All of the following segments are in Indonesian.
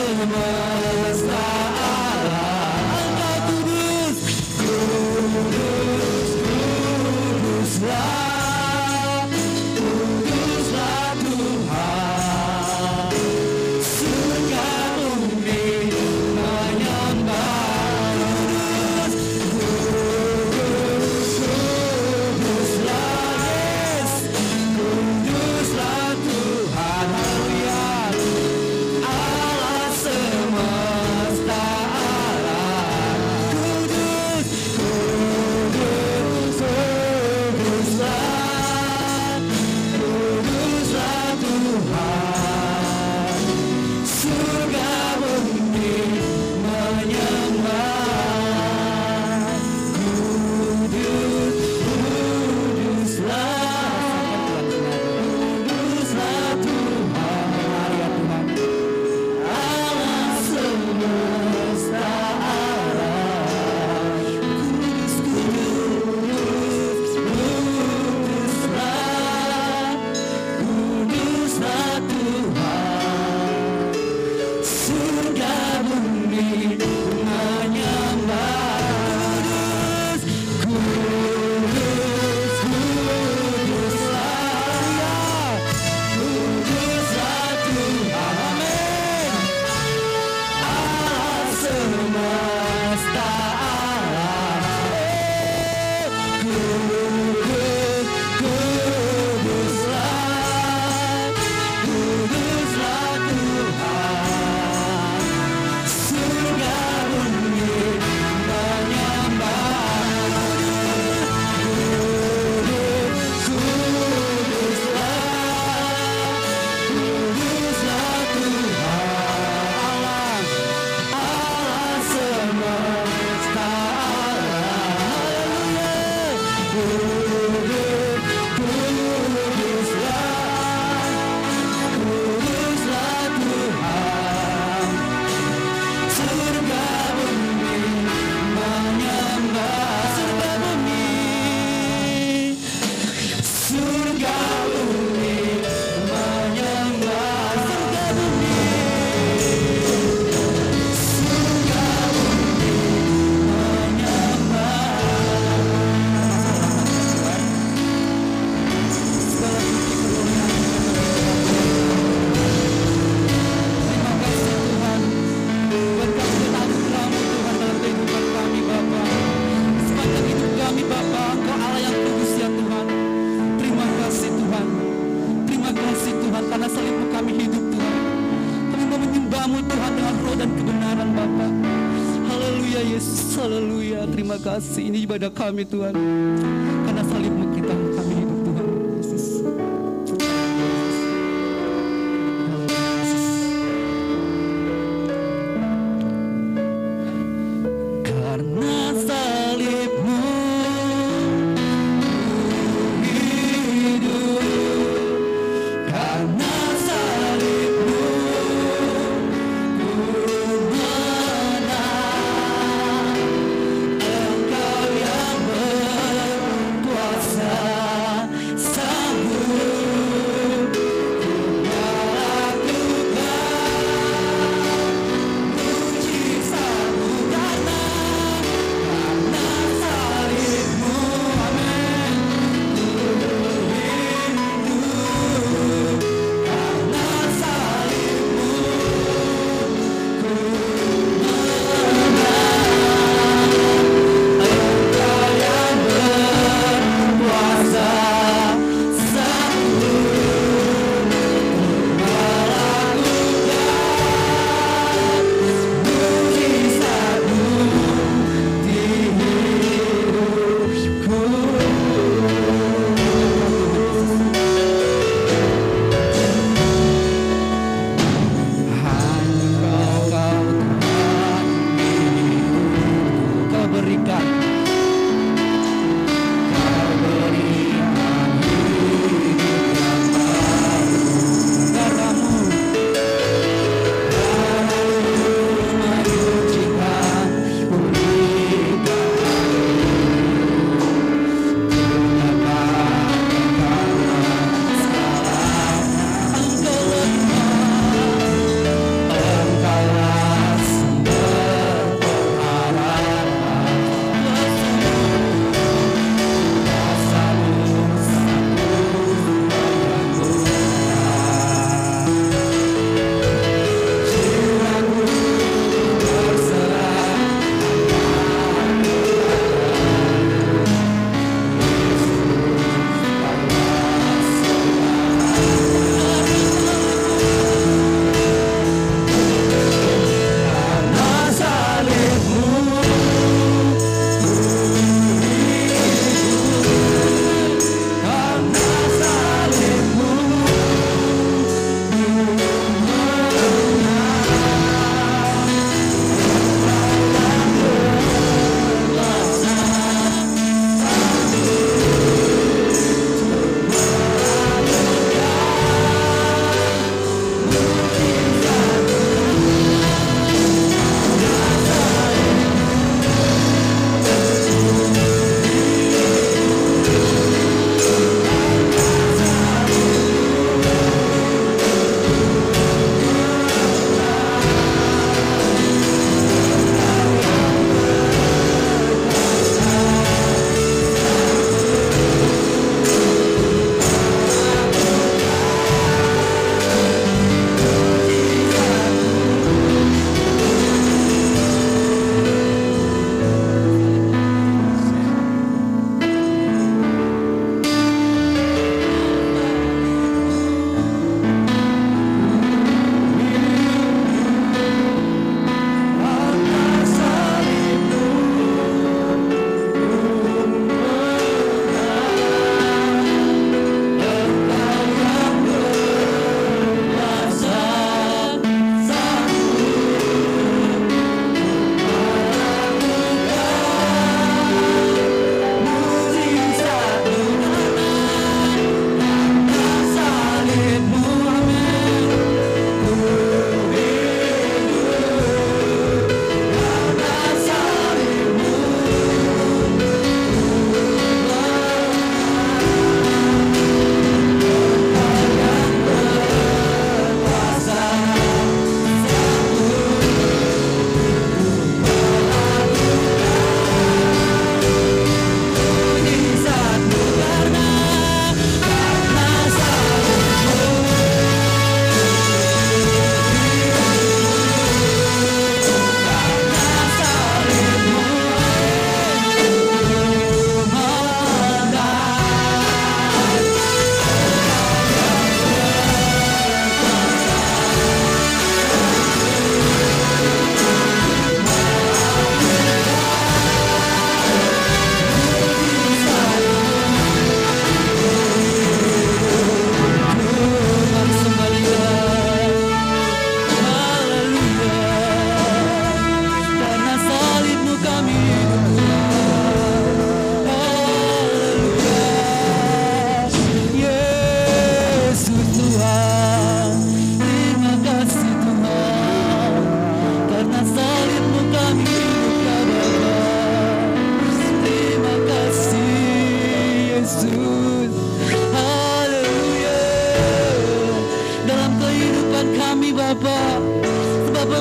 semesta alam. Engkau kudus, kudus, kuduslah, kuduslah Tuhan. Surga bumi menyembah. Kudus, kuduslah Yes, kuduslah Tuhan. Haleluya. Allah semesta alam. Kudus, kudus, kuduslah, kuduslah Tuhan. Surga bumi menyembah. Kudus, kuduslah, kuduslah Tuhan. Allah semesta alam. Kudus, kudus, kuduslah, kuduslah Tuhan. Surga bumi menyembah. Kudus, kuduslah, kuduslah Tuhan. Amin. Allah semesta alam. Kudus, kuduslah, kuduslah Tuhan. Surga bumi menyembah. Kudus, kuduslah, kuduslah Tuhan. Allah semesta alam. Haleluya. Kudus, kuduslah, kuduslah Tuhan. Surga bumi menyembah. Surga bumi, surga bumi menyembah. Surga bumi, surga bumi menyembah. Segala puji kemuliaan kepada Tuhan. Terima kasih Tuhan, buat kasih dan anugerah-Mu Tuhan dalam kehidupan kami Bapa. Sepanjang hidup kami Bapa, Engkau Allah yang kudus ya Tuhan. Terima kasih Tuhan. Terima kasih Tuhan karena salib-Mu kami hidup Tuhan. Kami mau menyembah-Mu Tuhan dengan roh dan kebenaran Bapa. Haleluya Yesus, haleluya. Terima kasih, ini ibadah kami Tuhan. Karena salib-Mu kami hidup Tuhan. Yesus. Karena salib-Mu hidup, karena salib-Mu ku menang. Engkau yang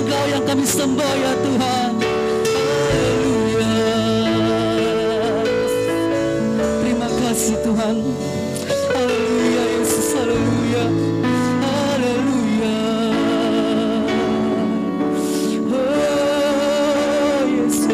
Engkau yang kami sembah ya Tuhan. Haleluya. Terima kasih Tuhan. Haleluya Yesus, haleluya. Haleluya. Oh Yesus.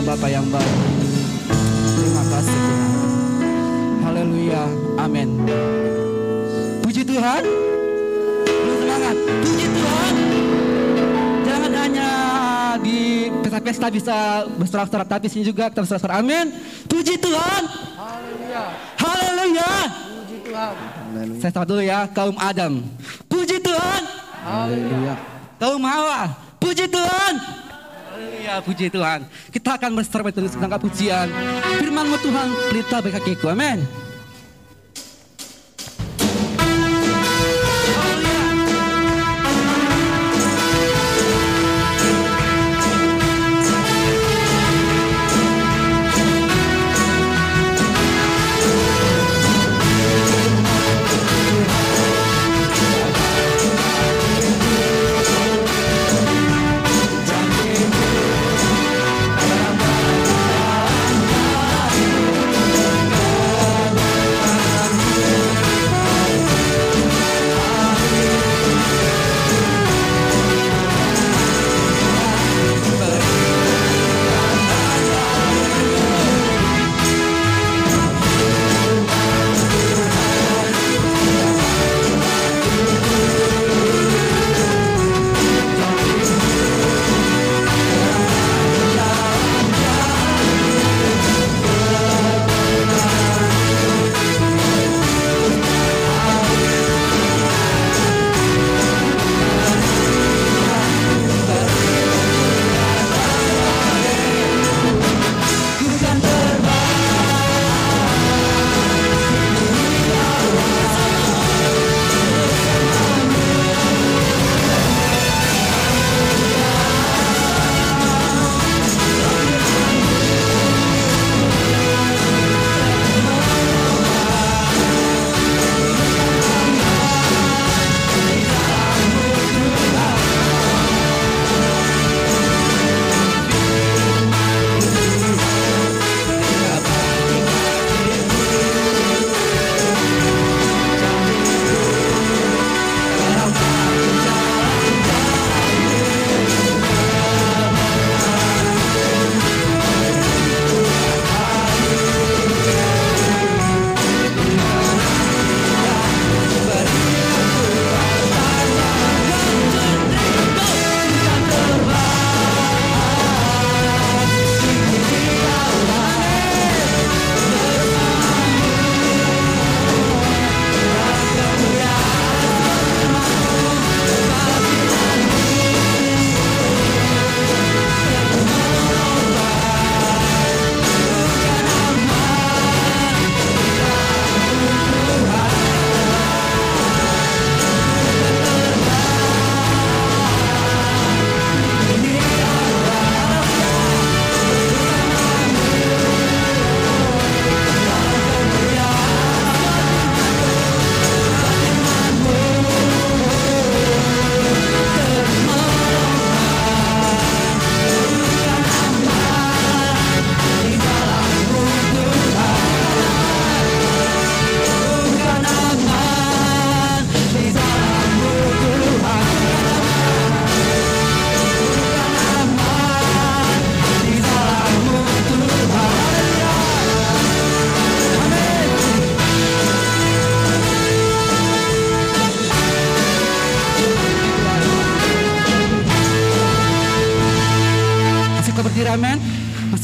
Bapa yang baik. Terima kasih Tuhan. Haleluya. Amin. Puji Tuhan. Lu semangat. Puji Tuhan. Jangan hanya di pesta-pesta bisa bersorak-sorak, tapi sini juga kita bersorak-sorak. Amin. Puji Tuhan. Haleluya. Haleluya. Puji Tuhan. Saya start dulu ya. Kaum Adam. Puji Tuhan. Haleluya. Kaum Hawa. Puji Tuhan. Haleluya, puji Tuhan. Kita akan berseru dengan segala pujian. Firman-Mu Tuhan, pelita bagi kakiku. Amin. Haleluya.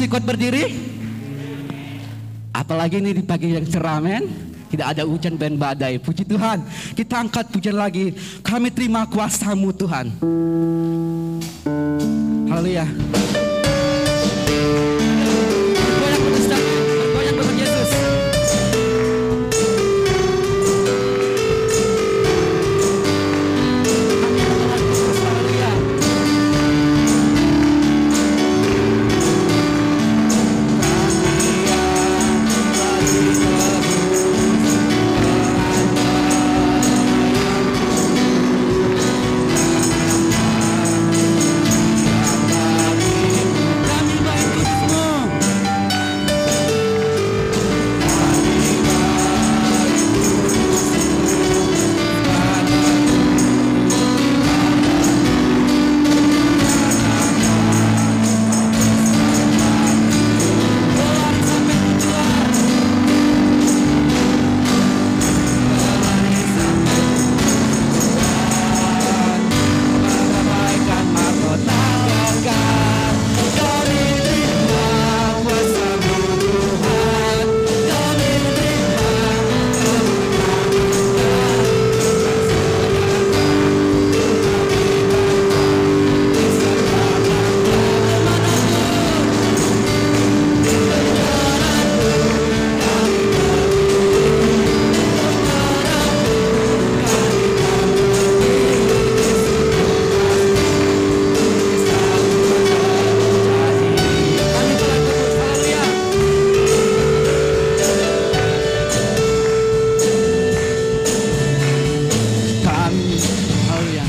masih kuat berdiri? Apalagi ini di pagi yang cerah, men. Tidak ada hujan dan badai. Puji Tuhan. Kita angkat pujian lagi. Kami terima kuasa-Mu Tuhan. Haleluya. Bergoyang berdusta, bergoyang bersama Yesus. Kami adalah Kristus. Haleluya.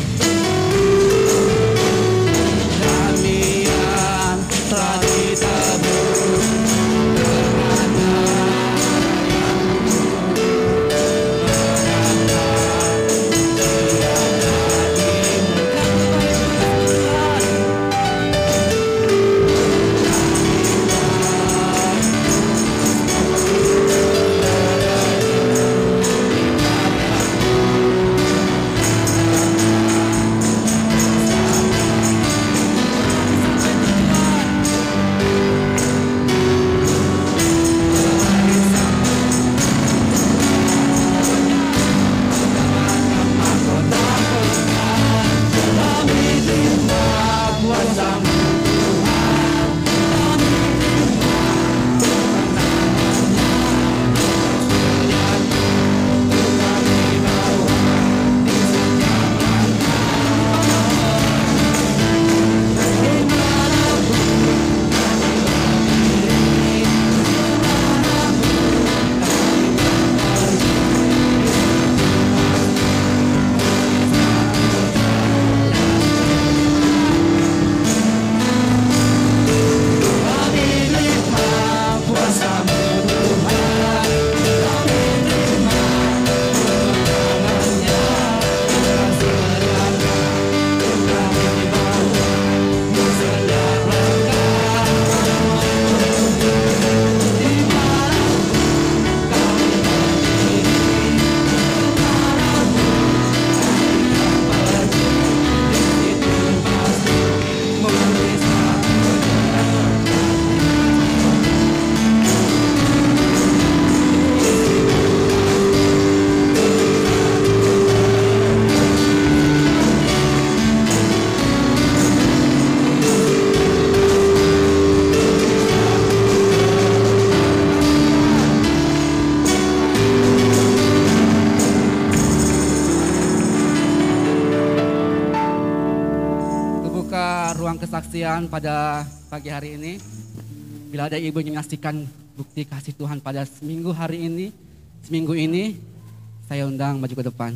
Kesaksian pada pagi hari ini. Bila ada ibu yang menyaksikan bukti kasih Tuhan pada seminggu ini, saya undang maju ke depan.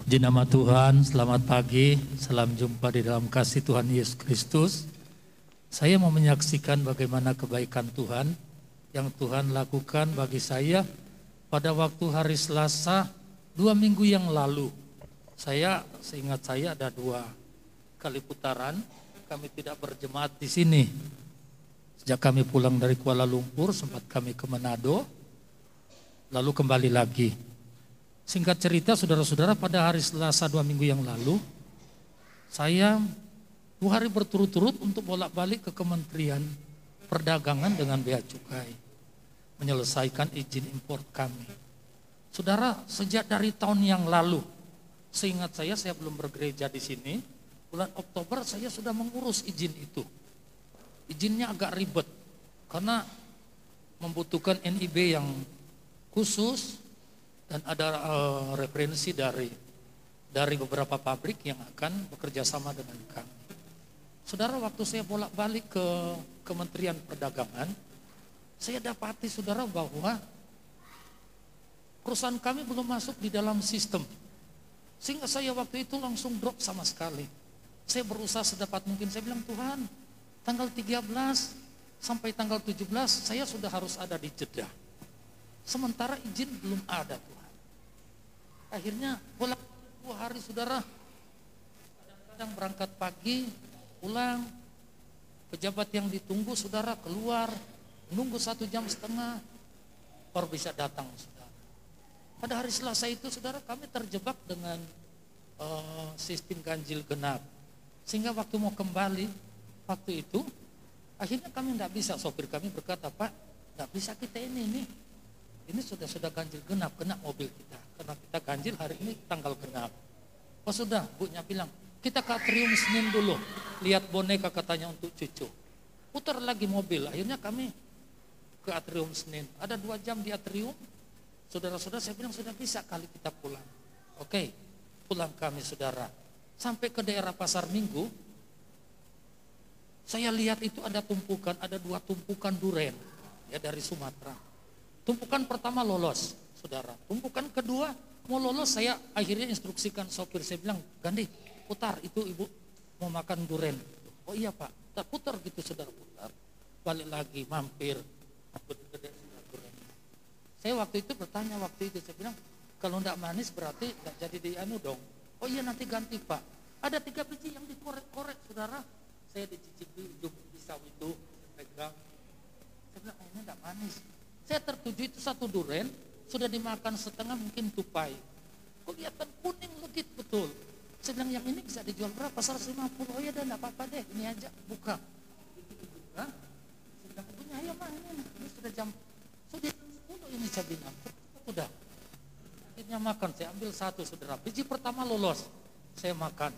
Di nama Tuhan, selamat pagi, salam jumpa di dalam kasih Tuhan Yesus Kristus. Saya mau menyaksikan bagaimana kebaikan Tuhan yang Tuhan lakukan bagi saya pada waktu hari Selasa 2 minggu yang lalu. Seingat saya ada 2 kali putaran, kami tidak berjemaat di sini. Sejak kami pulang dari Kuala Lumpur, sempat kami ke Manado. lalu kembali lagi. Singkat cerita saudara-saudara, pada hari Selasa 2 minggu yang lalu, saya 2 hari berturut-turut untuk bolak-balik ke Kementerian Perdagangan dengan Bea Cukai, menyelesaikan izin impor kami. Saudara, sejak dari tahun yang lalu, seingat saya belum bergereja di sini, bulan Oktober saya sudah mengurus izin itu. Izinnya agak ribet, karena membutuhkan NIB yang khusus dan ada referensi dari beberapa pabrik yang akan bekerja sama dengan kami. Saudara, waktu saya bolak-balik ke Kementerian Perdagangan, saya dapati saudara bahwa perusahaan kami belum masuk di dalam sistem. Sehingga saya waktu itu langsung drop sama sekali. Saya berusaha sedapat mungkin, saya bilang, Tuhan, tanggal 13 sampai tanggal 17 saya sudah harus ada di Jeddah. Sementara izin belum ada, Tuhan. Akhirnya bolak 2 hari saudara, kadang-kadang berangkat pagi, pulang, pejabat yang ditunggu saudara keluar, nunggu 1,5 jam baru bisa datang saudara. Pada hari Selasa itu saudara, kami terjebak dengan sistem ganjil genap, sehingga waktu mau kembali waktu itu akhirnya kami tidak bisa. Sopir kami berkata, Pak, tidak bisa kita ini sudah ganjil genap, kena mobil kita, karena kita ganjil hari ini tanggal genap. Oh sudah, bunya bilang, kita ke atrium Senin dulu, lihat boneka katanya untuk cucu. Putar lagi mobil, akhirnya kami ke atrium Senin. Ada 2 jam di atrium. Saudara-saudara, saya bilang sudah bisa kali kita pulang. Oke, pulang kami saudara. Sampai ke daerah Pasar Minggu, saya lihat itu ada 2 tumpukan duren ya dari Sumatera. Tumpukan pertama lolos, saudara. Tumpukan kedua mau lolos, saya akhirnya instruksikan sopir, saya bilang, Gandhi, putar, itu ibu mau makan duren. Oh iya Pak, kita putar gitu saudara, putar. Balik lagi, mampir, gede duren. Saya waktu itu bertanya saya bilang, kalau enggak manis berarti enggak jadi di anu dong. Oh iya nanti ganti Pak. Ada 3 biji yang dikorek-korek saudara. Saya dicicipi ujung pisau itu, pegang. Saya bilang, oh ini enggak manis. Saya tertuju itu 1 duren, sudah dimakan setengah mungkin tupai. Kelihatan kuning legit betul. Saya bilang, yang ini bisa dijual berapa? 150. Oh ya dan enggak apa-apa deh, ini aja buka. Hah? Saya bilang, punya ayo mah ini sudah jam 10 ini saya bilang. Sudah. Akhirnya makan, saya ambil 1 saudara. Biji pertama lolos, saya makan.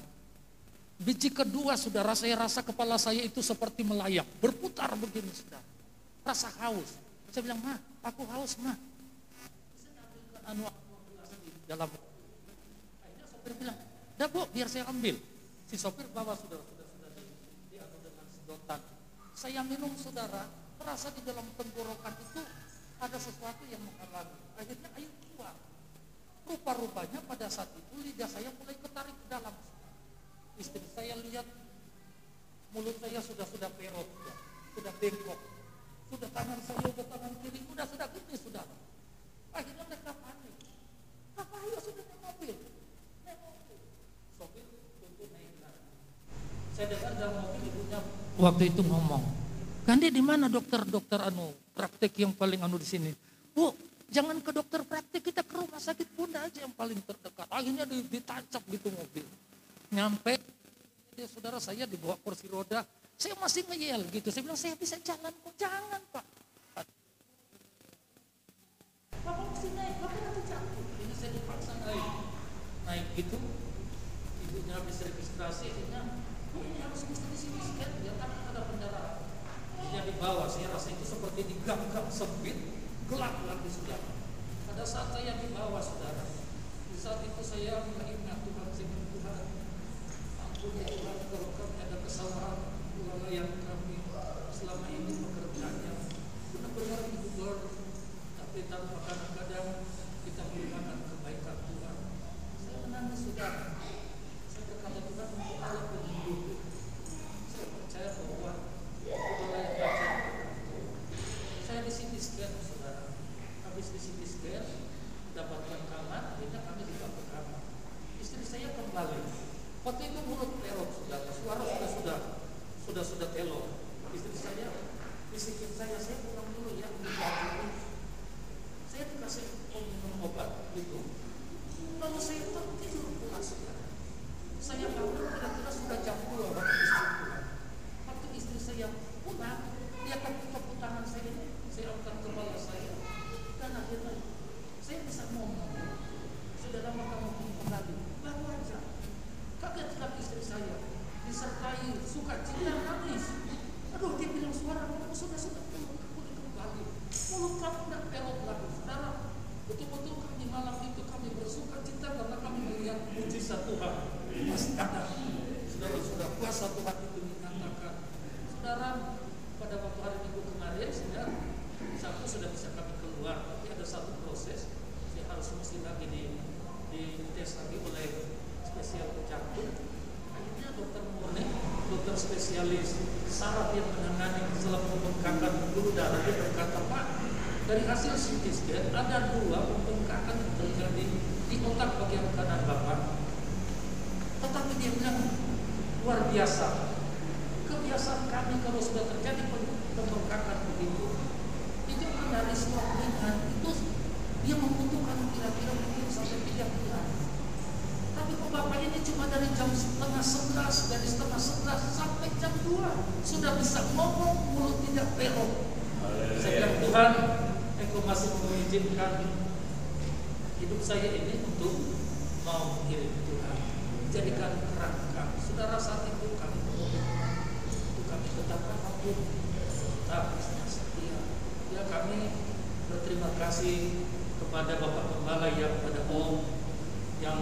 Biji kedua saudara, saya rasa kepala saya itu seperti melayang, berputar begini saudara. Rasa haus. Saya bilang, Ma, aku haus Ma. Saya ambil di dalam. Akhirnya sopir bilang, dah Bu, biar saya ambil. Si sopir bawa sudah diadu dengan sedotan. Saya minum saudara, terasa di dalam tenggorokan itu ada sesuatu yang menghalangi. Akhirnya air keluar. Rupa-rupanya pada saat itu lidah saya mulai ketarik ke dalam. Istri saya lihat mulut saya sudah perot, sudah bengkok, sudah tangan saya, sudah tangan kiri, sudah gini sudah. Akhirnya mereka panik. Apa ayo sudah naik mobil? Sopir untuk naik lagi. Saya dengar dalam mobil ibunya waktu itu ngomong, Gandhi di mana dokter praktek yang paling di sini? Bu, jangan ke dokter praktek, kita ke rumah sakit Bunda aja yang paling terdekat. Akhirnya ditancap gitu mobil. Nyampe, ya saudara, saya dibawa kursi roda, saya masih ngeyel gitu. Saya bilang, saya bisa jalan kok. Jangan Pak. Bapak mesti naik, Bapak nanti jatuh. Ini saya dipaksa naik gitu. Ibunya habis registrasi, akhirnya, ini harus mesti di sini scan, ya takut ada pendarahan. Dia dibawa, saya rasa itu seperti di gang-gang sempit, gelap lagi saudara. Pada saat saya dibawa saudara, di saat itu saya mengingat Tuhan, saya bilang, Tuhan, ampuni Tuhan kalau kami ada kesalahan, kelalaian kami selama ini pekerjaannya benar-benar itu Lord, tapi tanpa kadang-kadang kita melupakan kebaikan Tuhan. Saya menangis saudara. Saya berkata, Tuhan, untuk Allah penyembuh. Saya percaya bahwa Allah yang baca. Saya di CT scan saudara. Habis di CT scan dapatkan kamar, akhirnya kami dibawa ke kamar. Istri saya kembali. Waktu itu mulut pelok saudara, suara sudah telok. Istri saya bisikin saya pulang dulu ya. Saya dikasih dan istri saya disertai sukacita nangis. Aduh, dia bilang suara kamu sudah pulih kembali. Mulut kamu tidak belok lagi. Saudara, betul-betul kami malam itu kami bersukacita karena kami melihat mujizat Tuhan masih ada. Saudara, sudah kuasa Tuhan itu menyatakan. Saudara, pada waktu hari Minggu kemarin Sabtu sudah bisa kami keluar, tapi ada satu proses saya harus mesti lagi di tes lagi oleh spesial jantung. Akhirnya dokter Murni, dokter spesialis saraf yang menangani masalah pembengkakan pembuluh darah, dia berkata, Pak, dari hasil CT scan ada 2 pembengkakan yang terjadi di otak bagian kanan Bapak. Tetapi dia bilang luar biasa. Kebiasaan kami kalau sudah terjadi pembengkakan begitu, itu kan dari swab ringan itu dia membutuhkan kira-kira mungkin sampai 3 bulan. Tapi kok Bapak ini cuma dari jam setengah 11, dari setengah 11 sampai jam 2 sudah bisa ngomong, mulut tidak belok. Saya bilang, Tuhan, Engkau masih mengizinkan hidup saya ini untuk mau mengirim Tuhan, jadikan kerangka. Saudara, saat itu kami berdoa untuk kami tetap apapun, tetap setia. Ya, kami berterima kasih kepada Bapak Gembala yang pada yang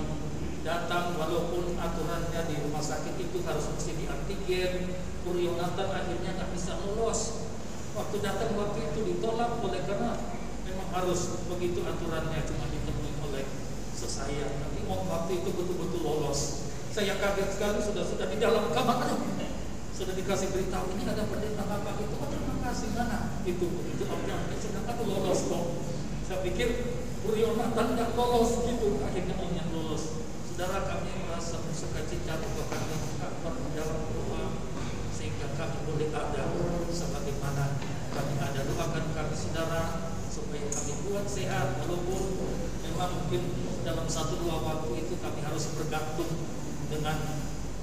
datang walaupun aturannya di rumah sakit itu harus mesti di antigen. Yonatan akhirnya nggak bisa lolos. Waktu datang waktu itu ditolak oleh karena memang harus begitu aturannya, cuma ditemui oleh sesaya. Tapi waktu itu betul-betul lolos. Saya kaget sekali, sudah di dalam kamar, sudah dikasih beritahu ini ada pendeta apa itu. Oh, terima kasih, mana itu begitu orangnya sedangkan lolos kok. Saya pikir Yonatan nggak lolos gitu, akhirnya yang lolos. Saudara, kami merasa bersukacita bahwa kami mengakbar dalam doa sehingga kami boleh ada sebagaimana kami ada. Doakan kami saudara supaya kami kuat sehat, walaupun memang mungkin dalam 1-2 waktu itu kami harus bergantung dengan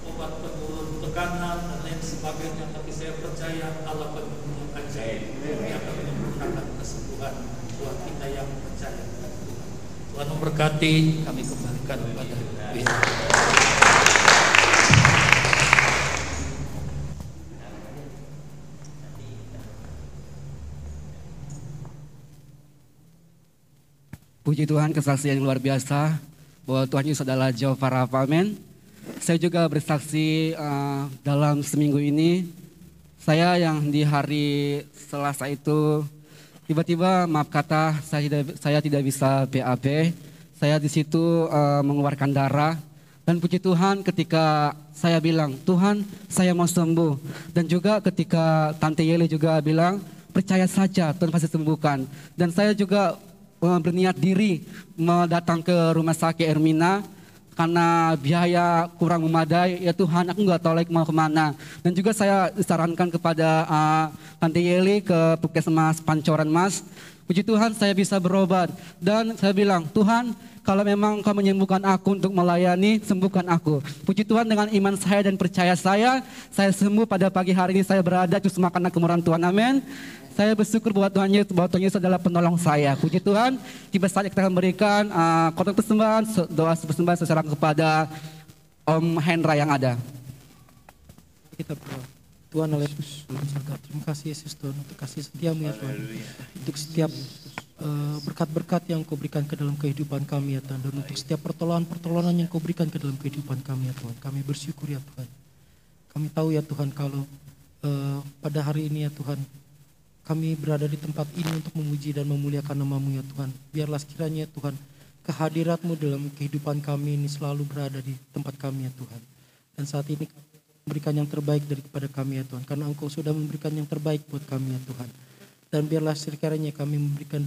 obat penurun tekanan dan lain sebagainya. Tapi saya percaya Allah penuh ajaib, Dia akan menyempurnakan kesembuhan buat kita yang percaya. Tuhan memberkati, kami kembalikan kepada Tuhan. Puji Tuhan, kesaksian yang luar biasa bahwa Tuhan Yesus adalah Jehovah Rafa. Amin. Saya juga bersaksi dalam seminggu ini, saya yang di hari Selasa itu tiba-tiba maaf kata saya tidak bisa BAB. Saya di situ mengeluarkan darah dan puji Tuhan ketika saya bilang, Tuhan saya mau sembuh. Dan juga ketika Tante Yeli juga bilang, percaya saja Tuhan pasti sembuhkan. Dan saya juga berniat diri datang ke rumah sakit Ermina karena biaya kurang memadai. Ya Tuhan, aku nggak tahu lagi mau kemana. Dan juga saya disarankan kepada Tante Yeli ke Puskesmas Pancoran Mas. Puji Tuhan saya bisa berobat. Dan saya bilang, Tuhan kalau memang Kau menyembuhkan aku untuk melayani, sembuhkan aku. Puji Tuhan dengan iman saya dan percaya saya sembuh pada pagi hari ini. Saya berada terus makan kemurahan Tuhan. Amin. Saya bersyukur bahwa Tuhan Yesus adalah penolong saya. Puji Tuhan, tiba saatnya kita akan memberikan kotak persembahan, doa persembahan secara kepada Om Hendra yang ada. Kita berdoa. Tuhan Allah Yesus, terima kasih Yesus Tuhan untuk kasih setiamu ya Tuhan. Untuk setiap berkat-berkat yang Kau berikan ke dalam kehidupan kami ya Tuhan. Dan untuk setiap pertolongan yang Kau berikan ke dalam kehidupan kami ya Tuhan. Kami bersyukur ya Tuhan. Kami tahu ya Tuhan kalau pada hari ini ya Tuhan, kami berada di tempat ini untuk memuji dan memuliakan nama-Mu ya Tuhan. Biarlah sekiranya ya Tuhan, kehadirat-Mu dalam kehidupan kami ini selalu berada di tempat kami ya Tuhan. Dan saat ini memberikan yang terbaik daripada kami ya Tuhan. Karena Engkau sudah memberikan yang terbaik buat kami ya Tuhan. Dan biarlah sekiranya kami memberikan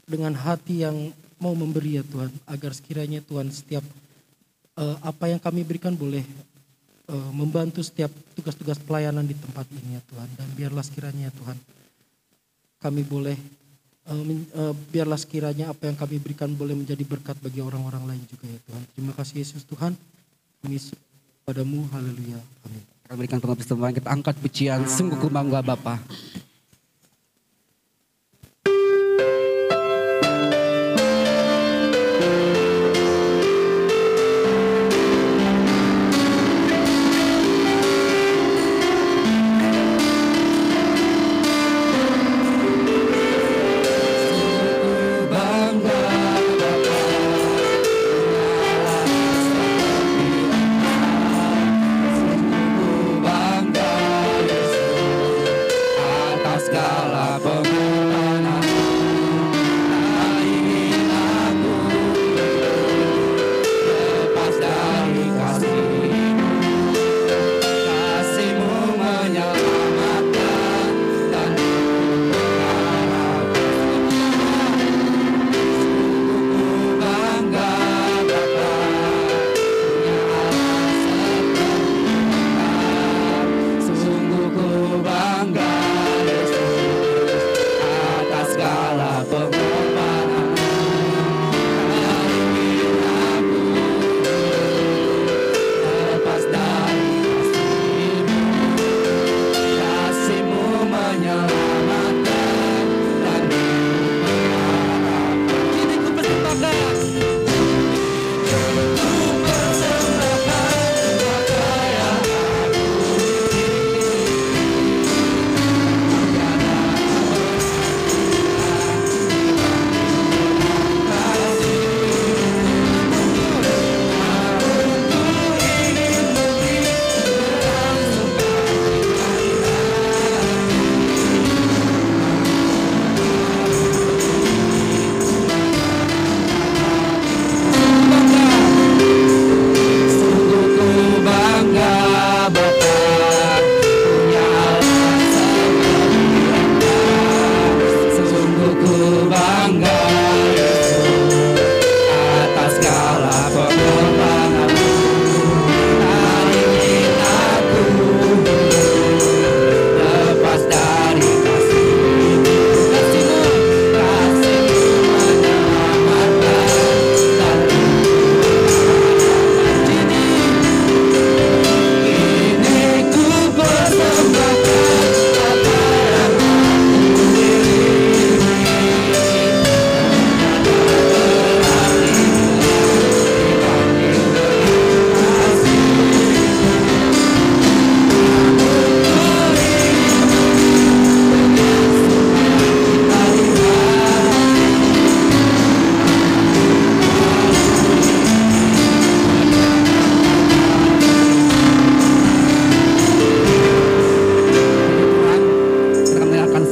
dengan hati yang mau memberi ya Tuhan. Agar sekiranya Tuhan setiap apa yang kami berikan boleh membantu setiap tugas-tugas pelayanan di tempat ini ya Tuhan. Dan biarlah sekiranya Tuhan kami boleh biarlah sekiranya apa yang kami berikan boleh menjadi berkat bagi orang-orang lain juga ya Tuhan. Terima kasih Yesus Tuhan. Kami padamu, haleluya, amin. Kita berikan persembahan, kita angkat pujian, sungguh ku bangga Bapa.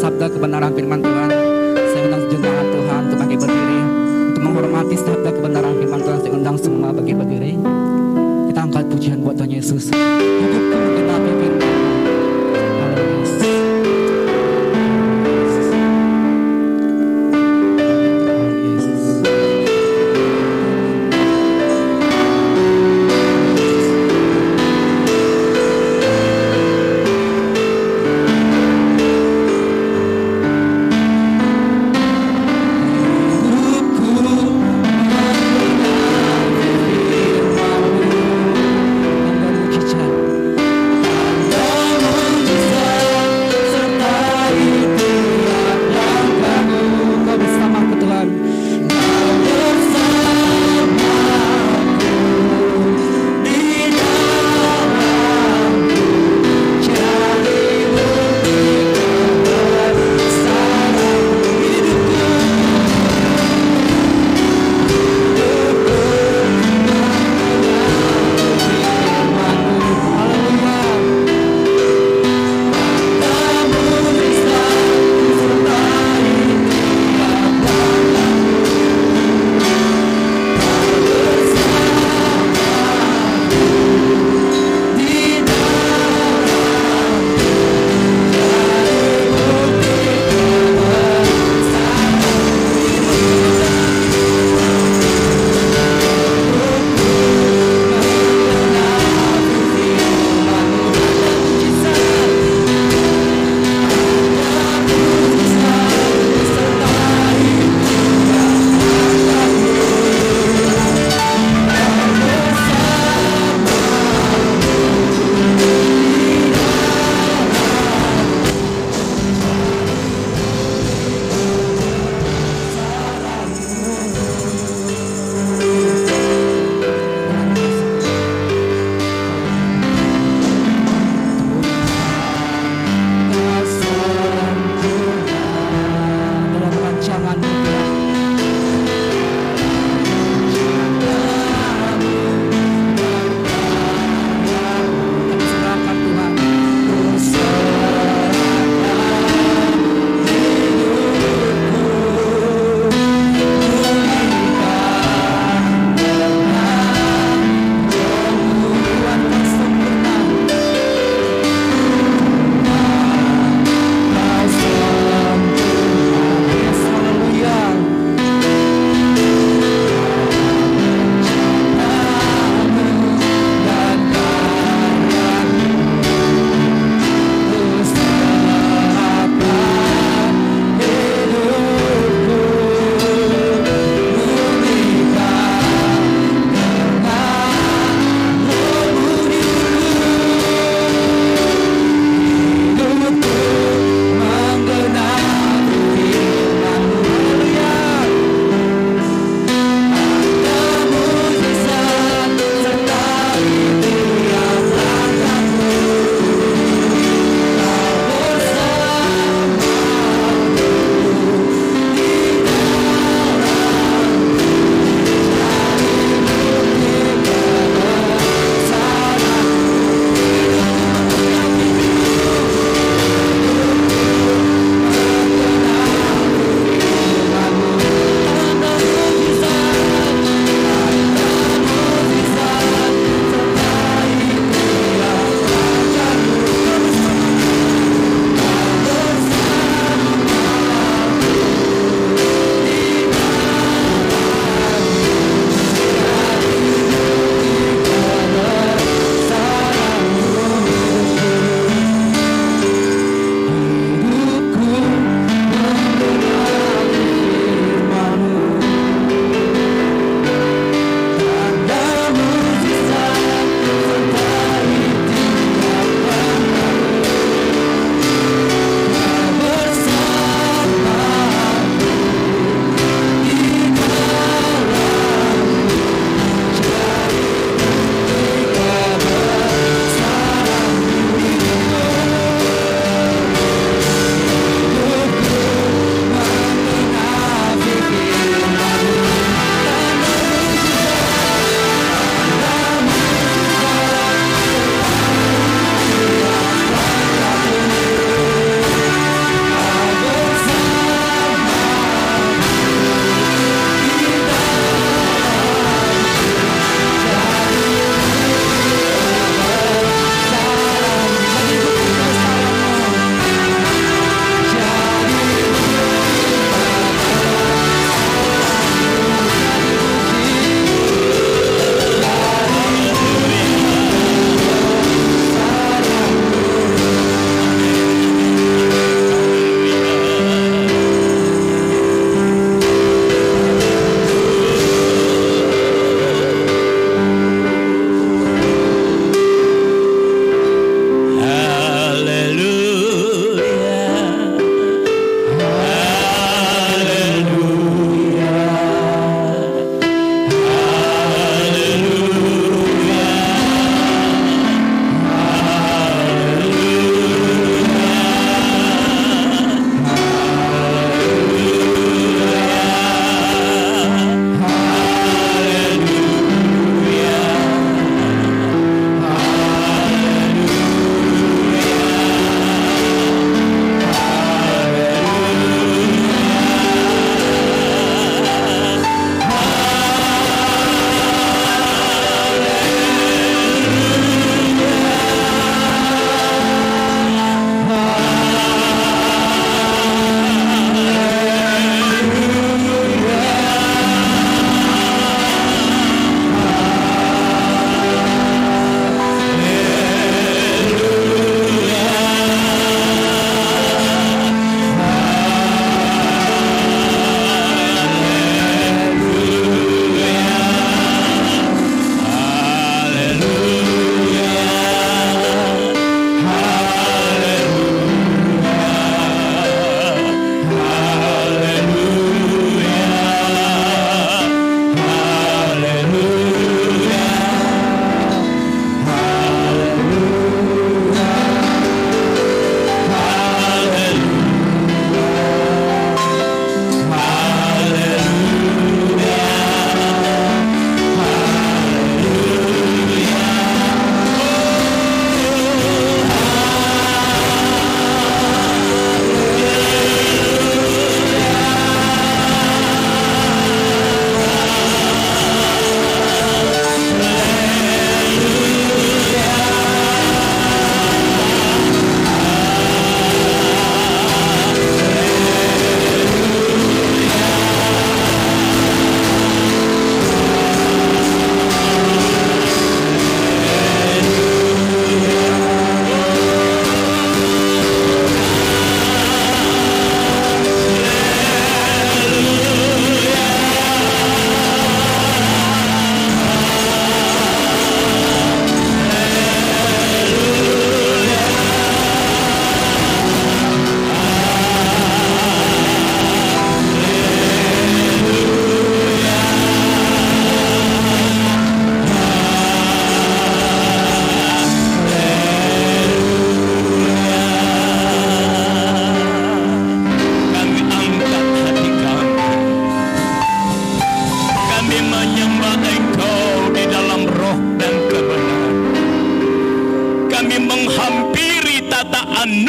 sabda kebenaran firman Tuhan. Saya undang jemaat Tuhan untuk bangkit berdiri. Untuk menghormati sabda kebenaran firman Tuhan, saya undang semua bangkit berdiri. Kita angkat pujian buat Tuhan Yesus. Hidupku menggenapi firman.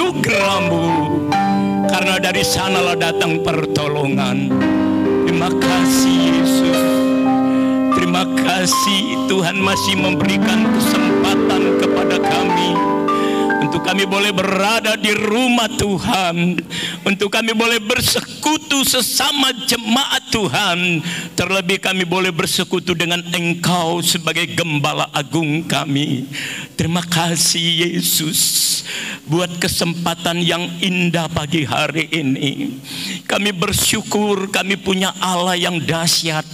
anugerah-Mu, karena dari sanalah datang pertolongan. Terima kasih Yesus. Terima kasih Tuhan masih memberikan kesempatan kepada kami untuk kami boleh berada di rumah Tuhan, untuk kami boleh bersekutu sesama jemaat Tuhan, terlebih kami boleh bersekutu dengan Engkau sebagai Gembala Agung kami. Terima kasih Yesus buat kesempatan yang indah pagi hari ini. Kami bersyukur kami punya Allah yang dahsyat,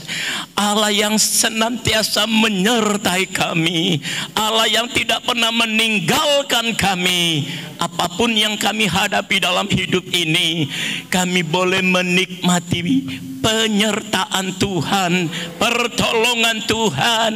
Allah yang senantiasa menyertai kami, Allah yang tidak pernah meninggalkan kami. Apapun yang kami hadapi dalam hidup ini, kami boleh menikmati penyertaan Tuhan, pertolongan Tuhan.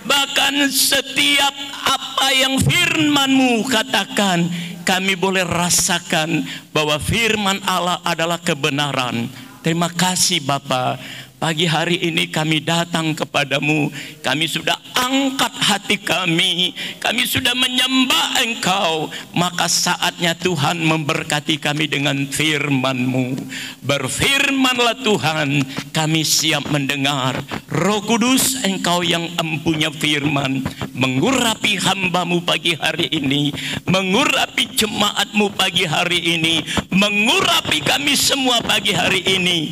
Bahkan setiap apa yang firman-Mu katakan, kami boleh rasakan bahwa firman Allah adalah kebenaran. Terima kasih Bapa. Pagi hari ini kami datang kepadamu, kami sudah angkat hati kami sudah menyembah Engkau. Maka saatnya Tuhan memberkati kami dengan firman-Mu. Berfirmanlah Tuhan, kami siap mendengar. Roh Kudus, Engkau yang empunya firman, mengurapi hamba-Mu pagi hari ini, mengurapi jemaat-Mu pagi hari ini, mengurapi kami semua pagi hari ini.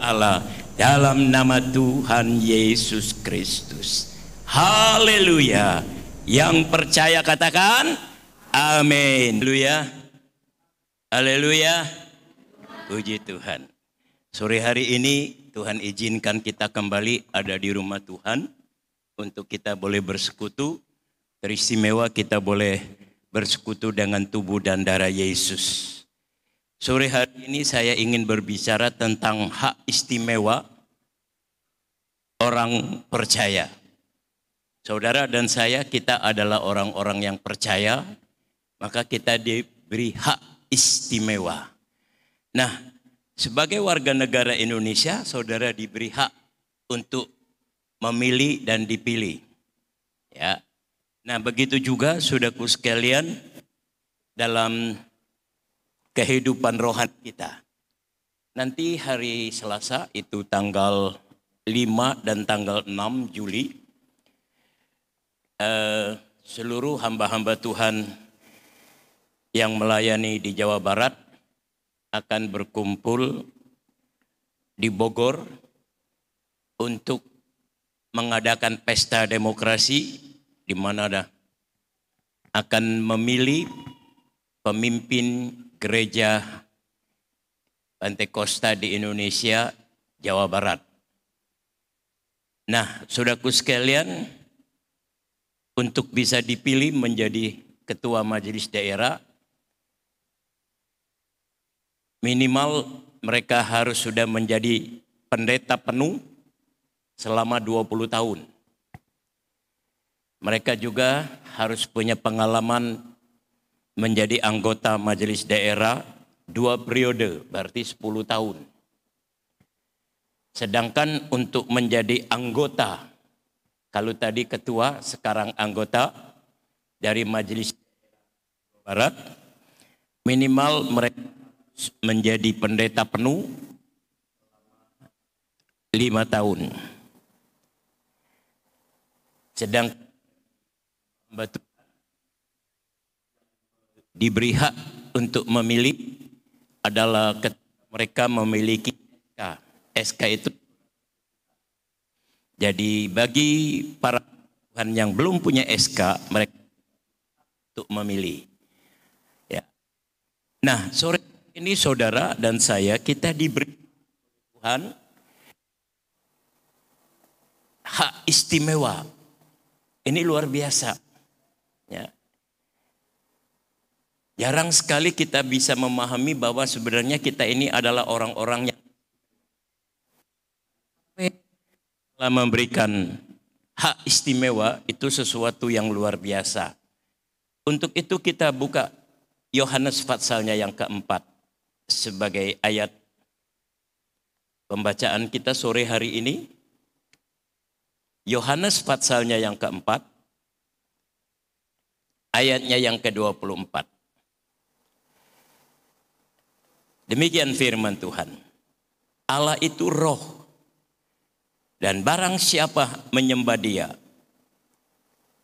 Allah dalam nama Tuhan Yesus Kristus. Haleluya. Yang percaya katakan amin. Haleluya. Haleluya. Puji Tuhan. Sore hari ini Tuhan izinkan kita kembali ada di rumah Tuhan untuk kita boleh bersekutu. Teristimewa kita boleh bersekutu dengan tubuh dan darah Yesus. Sore hari ini saya ingin berbicara tentang hak istimewa orang percaya. Saudara dan saya, kita adalah orang-orang yang percaya, maka kita diberi hak istimewa. Nah, sebagai warga negara Indonesia, saudara diberi hak untuk memilih dan dipilih. Ya. Nah, begitu juga saudaraku sekalian dalam kehidupan rohani kita. Nanti hari Selasa itu tanggal 5 dan tanggal 6 Juli seluruh hamba-hamba Tuhan yang melayani di Jawa Barat akan berkumpul di Bogor untuk mengadakan pesta demokrasi di mana akan memilih pemimpin gereja Pantekosta di Indonesia, Jawa Barat. Nah, saudaraku sekalian, untuk bisa dipilih menjadi ketua majelis daerah, minimal mereka harus sudah menjadi pendeta penuh selama 20 tahun. Mereka juga harus punya pengalaman menjadi anggota majelis daerah 2 periode, berarti 10 tahun. Sedangkan untuk menjadi anggota, kalau tadi ketua, sekarang anggota dari majelis Barat, minimal mereka menjadi pendeta penuh 5 tahun. Sedang diberi hak untuk memilih adalah mereka memiliki SK. SK itu jadi bagi para Tuhan yang belum punya SK, mereka untuk memilih. Ya. Nah, sore ini saudara dan saya kita diberi Tuhan hak istimewa. Ini luar biasa. Ya. Jarang sekali kita bisa memahami bahwa sebenarnya kita ini adalah orang-orang yang telah memberikan hak istimewa, itu sesuatu yang luar biasa. Untuk itu kita buka Yohanes pasalnya yang keempat sebagai ayat Pembacaan kita sore hari ini, Yohanes pasalnya yang keempat, ayatnya yang ke-24. Demikian firman Tuhan. Allah itu roh, dan barang siapa menyembah Dia,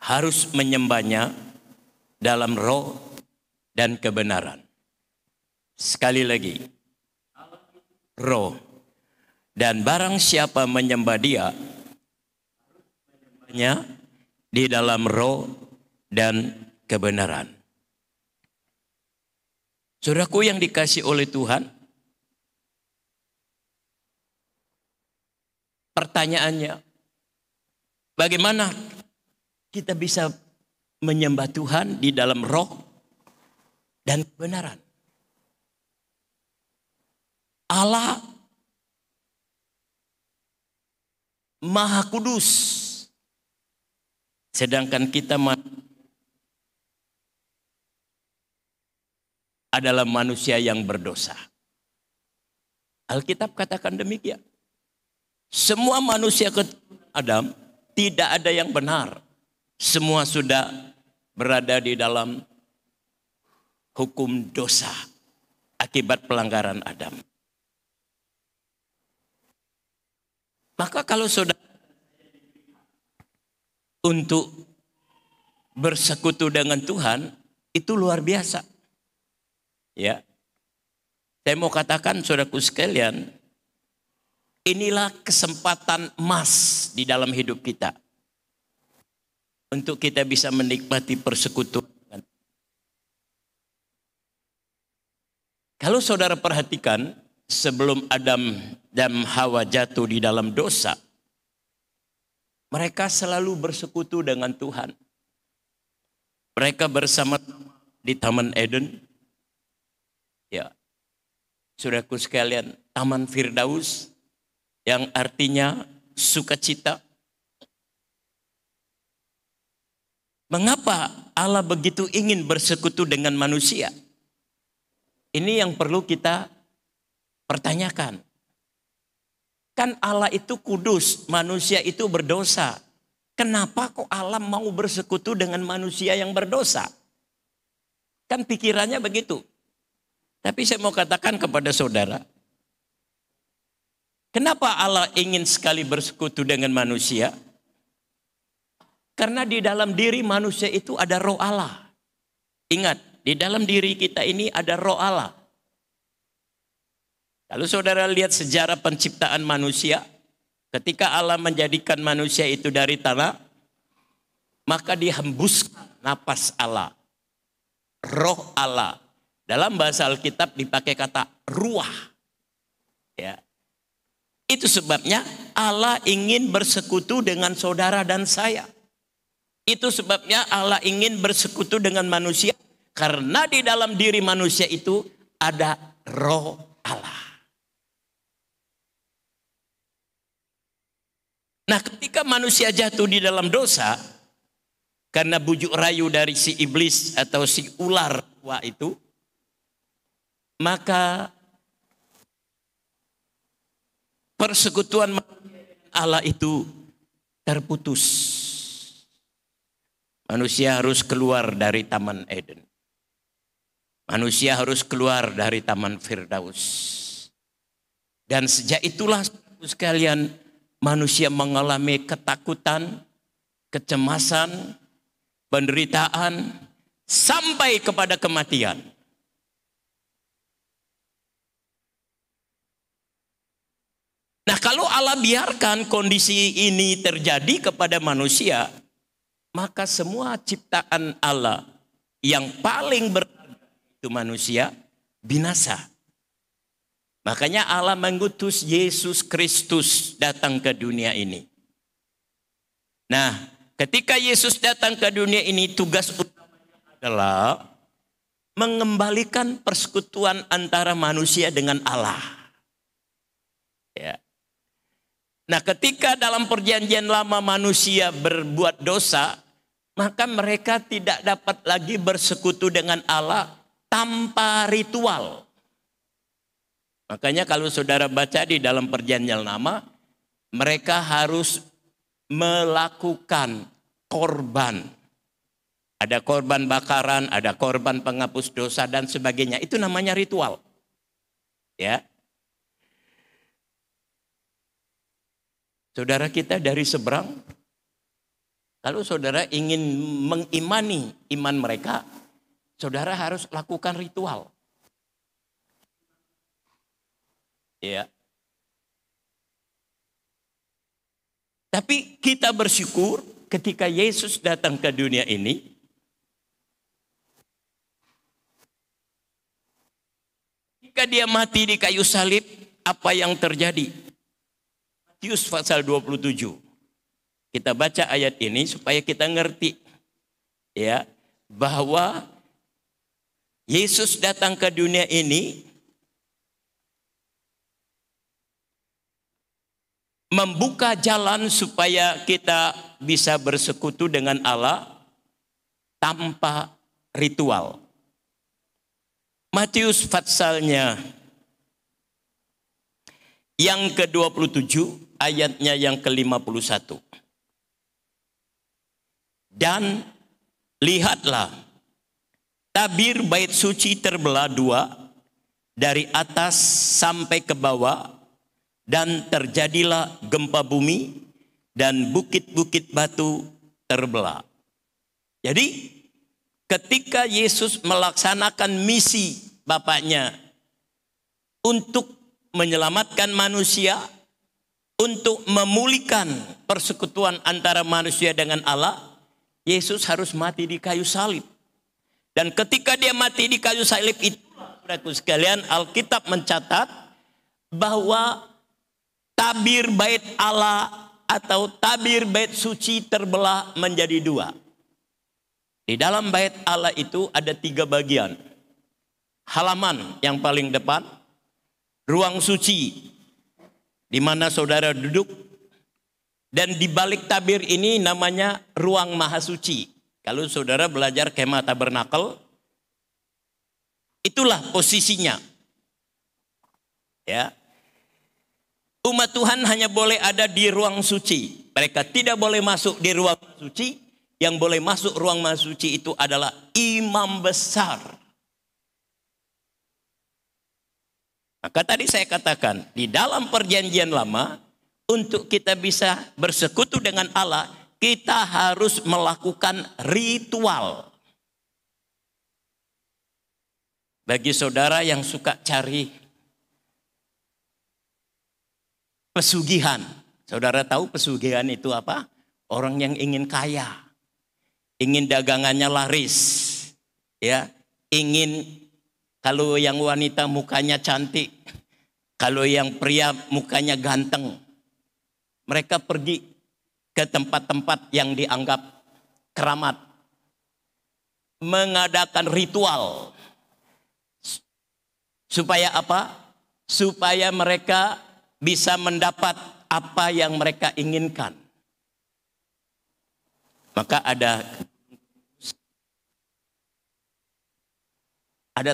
harus menyembahnya dalam roh dan kebenaran. Sekali lagi, roh, dan barang siapa menyembah Dia, menyembahnya di dalam roh dan kebenaran. Saudaraku yang dikasih oleh Tuhan, pertanyaannya, bagaimana kita bisa menyembah Tuhan di dalam roh dan kebenaran? Allah Maha Kudus, sedangkan kita adalah manusia yang berdosa. Alkitab katakan demikian. Semua manusia keturunan Adam tidak ada yang benar. Semua sudah berada di dalam hukum dosa akibat pelanggaran Adam. Maka kalau saudara untuk bersekutu dengan Tuhan, itu luar biasa. Ya, saya mau katakan saudaraku sekalian, inilah kesempatan emas di dalam hidup kita untuk kita bisa menikmati persekutuan. Kalau saudara perhatikan, sebelum Adam dan Hawa jatuh di dalam dosa, mereka selalu bersekutu dengan Tuhan. Mereka bersama di Taman Eden. Ya, saudaraku sekalian, Taman Firdaus yang artinya sukacita. Mengapa Allah begitu ingin bersekutu dengan manusia? Ini yang perlu kita pertanyakan. Kan Allah itu kudus, manusia itu berdosa. Kenapa kok Allah mau bersekutu dengan manusia yang berdosa? Kan pikirannya begitu. Tapi saya mau katakan kepada saudara, kenapa Allah ingin sekali bersekutu dengan manusia? Karena di dalam diri manusia itu ada roh Allah. Ingat, di dalam diri kita ini ada roh Allah. Kalau saudara lihat sejarah penciptaan manusia, ketika Allah menjadikan manusia itu dari tanah, maka dihembuskan napas Allah, roh Allah. Dalam bahasa Alkitab dipakai kata ruah. Ya. Itu sebabnya Allah ingin bersekutu dengan saudara dan saya. Itu sebabnya Allah ingin bersekutu dengan manusia. Karena di dalam diri manusia itu ada roh Allah. Nah, ketika manusia jatuh di dalam dosa, karena bujuk rayu dari si iblis atau si ular tua itu, maka persekutuan Allah itu terputus. Manusia harus keluar dari Taman Eden. Manusia harus keluar dari Taman Firdaus. Dan sejak itulah sekalian manusia mengalami ketakutan, kecemasan, penderitaan, sampai kepada kematian. Nah, kalau Allah biarkan kondisi ini terjadi kepada manusia, maka semua ciptaan Allah yang paling berharga itu manusia binasa. Makanya Allah mengutus Yesus Kristus datang ke dunia ini. Nah, ketika Yesus datang ke dunia ini, tugas utamanya adalah mengembalikan persekutuan antara manusia dengan Allah. Ya. Nah, ketika dalam perjanjian lama manusia berbuat dosa, maka mereka tidak dapat lagi bersekutu dengan Allah tanpa ritual. Makanya kalau saudara baca di dalam perjanjian lama, mereka harus melakukan korban. Ada korban bakaran, ada korban penghapus dosa dan sebagainya. Itu namanya ritual. Ya. Saudara kita dari seberang, kalau saudara ingin mengimani iman mereka, saudara harus lakukan ritual. Ya. Tapi kita bersyukur ketika Yesus datang ke dunia ini, ketika dia mati di kayu salib, apa yang terjadi? Matius pasal 27. Kita baca ayat ini supaya kita ngerti ya bahwa Yesus datang ke dunia ini membuka jalan supaya kita bisa bersekutu dengan Allah tanpa ritual. Matius pasalnya yang ke-27 ayatnya yang ke-51. Dan lihatlah, tabir bait suci terbelah dua dari atas sampai ke bawah. Dan terjadilah gempa bumi dan bukit-bukit batu terbelah. Jadi ketika Yesus melaksanakan misi Bapaknya untuk menyelamatkan manusia, untuk memulihkan persekutuan antara manusia dengan Allah, Yesus harus mati di kayu salib. Dan ketika dia mati di kayu salib itu, saudaraku sekalian, Alkitab mencatat bahwa tabir bait Allah atau tabir bait suci terbelah menjadi dua. Di dalam bait Allah itu ada 3 bagian. Halaman yang paling depan, ruang suci di mana saudara duduk, dan di balik tabir ini namanya ruang maha suci. Kalau saudara belajar kemah tabernakel, itulah posisinya. Ya. Umat Tuhan hanya boleh ada di ruang suci. Mereka tidak boleh masuk di ruang suci. Yang boleh masuk ruang maha suci itu adalah imam besar. Maka tadi saya katakan, di dalam perjanjian lama, untuk kita bisa bersekutu dengan Allah, kita harus melakukan ritual. Bagi saudara yang suka cari pesugihan. Saudara tahu pesugihan itu apa? Orang yang ingin kaya. Ingin dagangannya laris. Ya, ingin kalau yang wanita mukanya cantik. Kalau yang pria mukanya ganteng. Mereka pergi ke tempat-tempat yang dianggap keramat. Mengadakan ritual. Supaya apa? Supaya mereka bisa mendapat apa yang mereka inginkan. Maka ada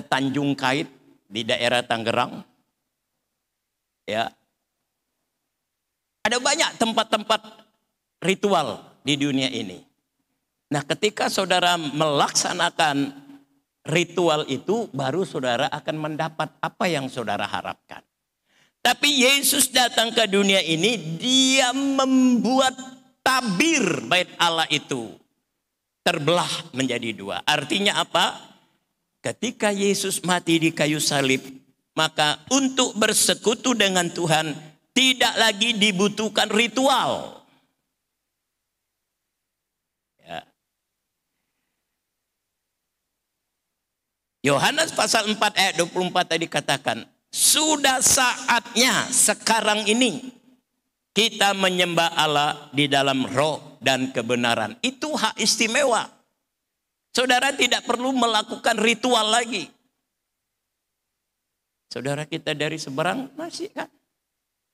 Tanjung Kait di daerah Tangerang. Ya. Ada banyak tempat-tempat ritual di dunia ini. Nah, ketika saudara melaksanakan ritual itu, baru saudara akan mendapat apa yang saudara harapkan. Tapi Yesus datang ke dunia ini, dia membuat tabir bait Allah itu terbelah menjadi dua. Artinya apa? Ketika Yesus mati di kayu salib, maka untuk bersekutu dengan Tuhan tidak lagi dibutuhkan ritual. Ya. Yohanes pasal 4 ayat 24 tadi katakan, sudah saatnya sekarang ini kita menyembah Allah di dalam roh dan kebenaran. Itu hak istimewa. Saudara tidak perlu melakukan ritual lagi. Saudara kita dari seberang masih kan.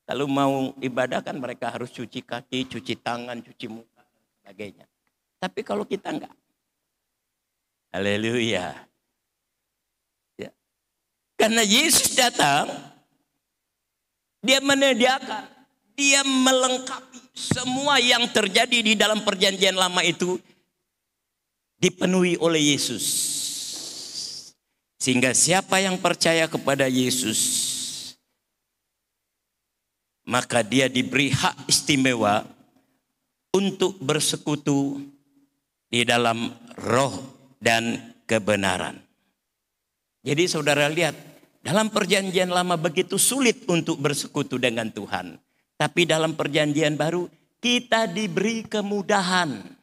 Kalau mau ibadah kan mereka harus cuci kaki, cuci tangan, cuci muka, dan sebagainya. Tapi kalau kita enggak. Haleluya. Ya. Karena Yesus datang Dia menyediakan, dia melengkapi semua yang terjadi di dalam perjanjian lama itu dipenuhi oleh Yesus. Sehingga siapa yang percaya kepada Yesus, maka dia diberi hak istimewa untuk bersekutu di dalam roh dan kebenaran. Jadi saudara lihat, dalam perjanjian lama begitu sulit untuk bersekutu dengan Tuhan. Tapi dalam perjanjian baru kita diberi kemudahan.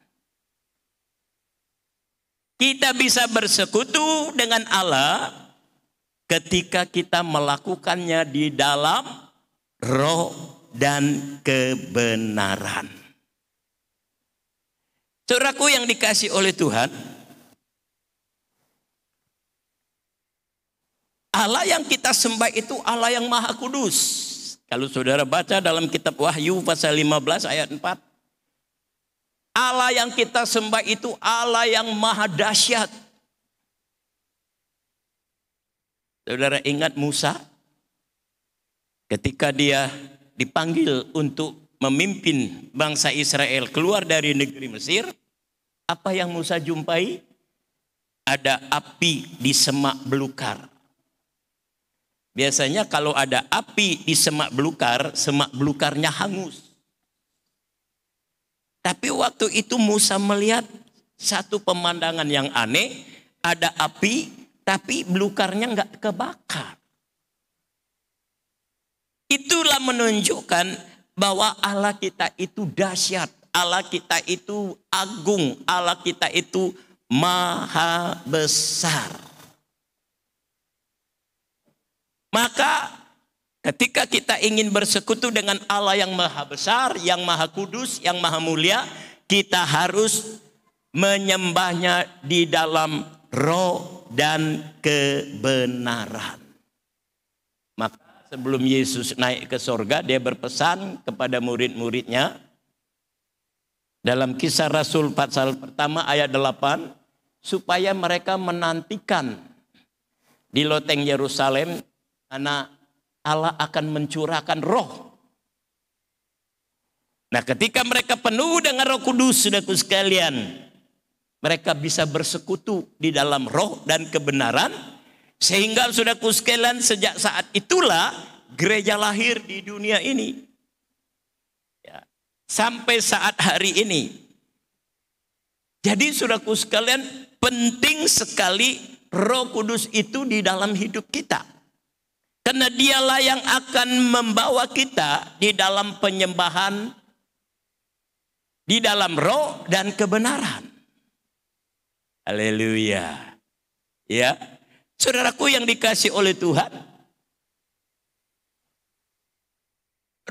Kita bisa bersekutu dengan Allah ketika kita melakukannya di dalam roh dan kebenaran. Saudaraku yang dikasih oleh Tuhan, Allah yang kita sembah itu Allah yang Maha Kudus. Kalau saudara baca dalam kitab Wahyu pasal 15 ayat 4. Allah yang kita sembah itu Allah yang Maha Dahsyat. Saudara ingat Musa? Ketika dia dipanggil untuk memimpin bangsa Israel keluar dari negeri Mesir. Apa yang Musa jumpai? Ada api di semak belukar. Biasanya kalau ada api di semak belukarnya hangus. Tapi waktu itu Musa melihat satu pemandangan yang aneh. Ada api, tapi belukarnya nggak kebakar. Itulah menunjukkan bahwa Allah kita itu dahsyat. Allah kita itu agung. Allah kita itu maha besar. Maka ketika kita ingin bersekutu dengan Allah yang maha besar, yang maha kudus, yang maha mulia, kita harus menyembahnya di dalam roh dan kebenaran. Maka sebelum Yesus naik ke sorga, dia berpesan kepada murid-muridnya dalam Kisah Rasul pasal pertama ayat 8, supaya mereka menantikan di loteng Yerusalem, karena Allah akan mencurahkan roh. Nah, ketika mereka penuh dengan Roh Kudus, saudaraku sekalian, mereka bisa bersekutu di dalam roh dan kebenaran. Sehingga saudaraku sekalian, sejak saat itulah gereja lahir di dunia ini. Ya, sampai saat hari ini. Jadi saudaraku sekalian, penting sekali Roh Kudus itu di dalam hidup kita. Karena dialah yang akan membawa kita di dalam penyembahan, di dalam roh dan kebenaran. Haleluya. Ya, saudaraku yang dikasih oleh Tuhan,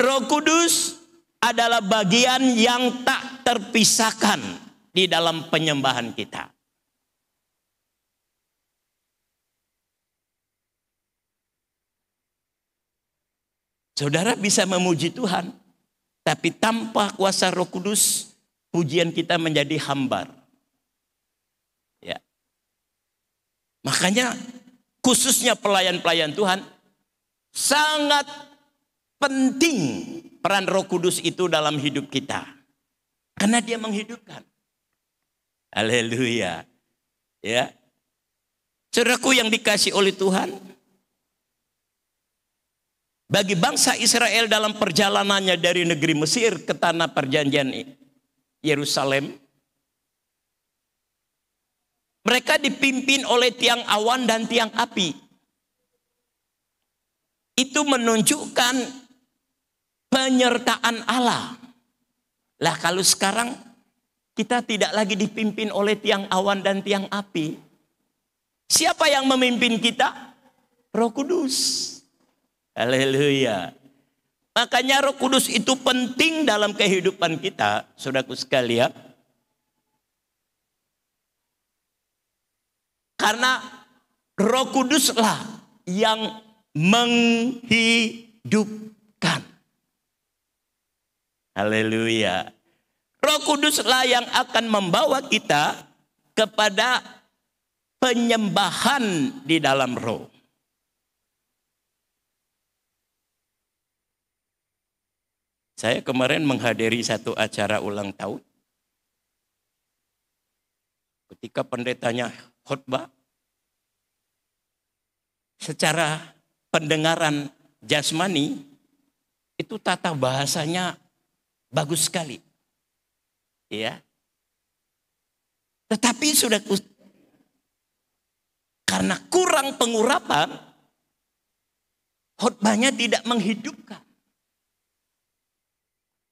Roh Kudus adalah bagian yang tak terpisahkan di dalam penyembahan kita. Saudara bisa memuji Tuhan, tapi tanpa kuasa Roh Kudus, pujian kita menjadi hambar. Ya. Makanya khususnya pelayan-pelayan Tuhan, sangat penting peran Roh Kudus itu dalam hidup kita. Karena dia menghidupkan. Haleluya. Ya. Saudaraku yang dikasih oleh Tuhan, bagi bangsa Israel dalam perjalanannya dari negeri Mesir ke tanah perjanjian Yerusalem, mereka dipimpin oleh tiang awan dan tiang api. Itu menunjukkan penyertaan Allah. Lah kalau sekarang kita tidak lagi dipimpin oleh tiang awan dan tiang api. Siapa yang memimpin kita? Roh Kudus. Haleluya. Makanya Roh Kudus itu penting dalam kehidupan kita, saudaraku sekalian. Karena Roh Kuduslah yang menghidupkan. Haleluya. Roh Kuduslah yang akan membawa kita kepada penyembahan di dalam roh. Saya kemarin menghadiri satu acara ulang tahun. Ketika pendetanya khotbah, secara pendengaran jasmani, itu tata bahasanya bagus sekali. Ya. Tetapi sudah karena kurang pengurapan, khotbahnya tidak menghidupkan.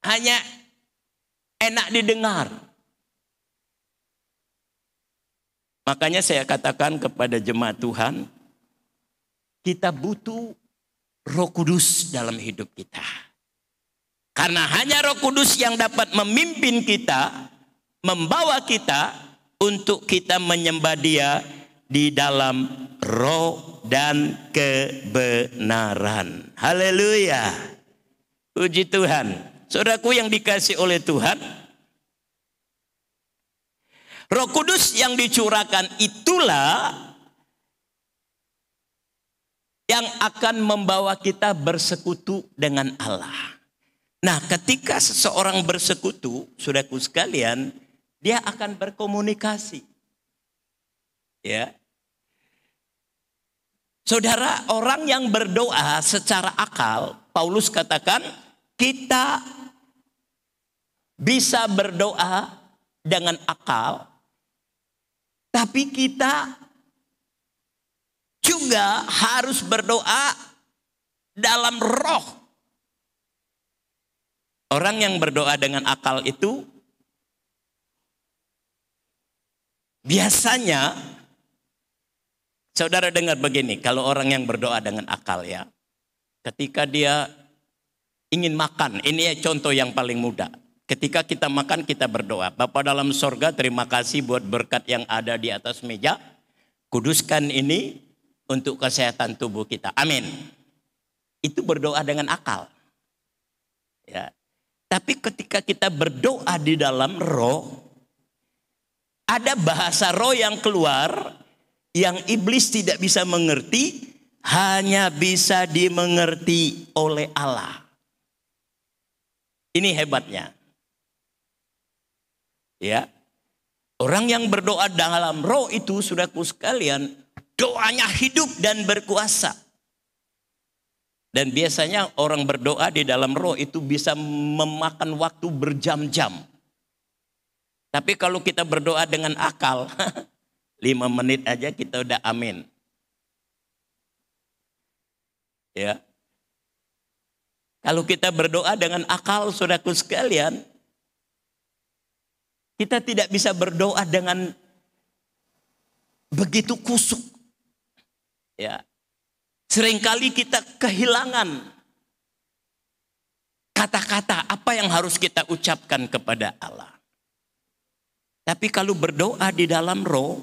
Hanya enak didengar. Makanya saya katakan kepada jemaat Tuhan, kita butuh Roh Kudus dalam hidup kita. Karena hanya Roh Kudus yang dapat memimpin kita, membawa kita untuk kita menyembah Dia di dalam roh dan kebenaran. Haleluya. Puji Tuhan. Saudaraku yang dikasih oleh Tuhan, Roh Kudus yang dicurahkan itulah yang akan membawa kita bersekutu dengan Allah. Nah, ketika seseorang bersekutu, saudaraku sekalian, dia akan berkomunikasi. Ya. Saudara, orang yang berdoa secara akal, Paulus katakan, kita bisa berdoa dengan akal, tapi kita juga harus berdoa dalam roh. Orang yang berdoa dengan akal itu biasanya, saudara dengar begini, kalau orang yang berdoa dengan akal ya, ketika dia ingin makan, ini contoh yang paling mudah. Ketika kita makan, kita berdoa. Bapa dalam sorga, terima kasih buat berkat yang ada di atas meja. Kuduskan ini untuk kesehatan tubuh kita. Amin. Itu berdoa dengan akal. Ya. Tapi ketika kita berdoa di dalam roh, ada bahasa roh yang keluar, yang iblis tidak bisa mengerti, hanya bisa dimengerti oleh Allah. Ini hebatnya. Ya, orang yang berdoa dalam roh itu, saudaraku sekalian, doanya hidup dan berkuasa. Dan biasanya orang berdoa di dalam roh itu bisa memakan waktu berjam-jam. Tapi kalau kita berdoa dengan akal, 5 menit aja kita udah amin. Ya. Kalau kita berdoa dengan akal, saudaraku sekalian, kita tidak bisa berdoa dengan begitu kusuk. Ya. Seringkali kita kehilangan kata-kata apa yang harus kita ucapkan kepada Allah. Tapi kalau berdoa di dalam roh,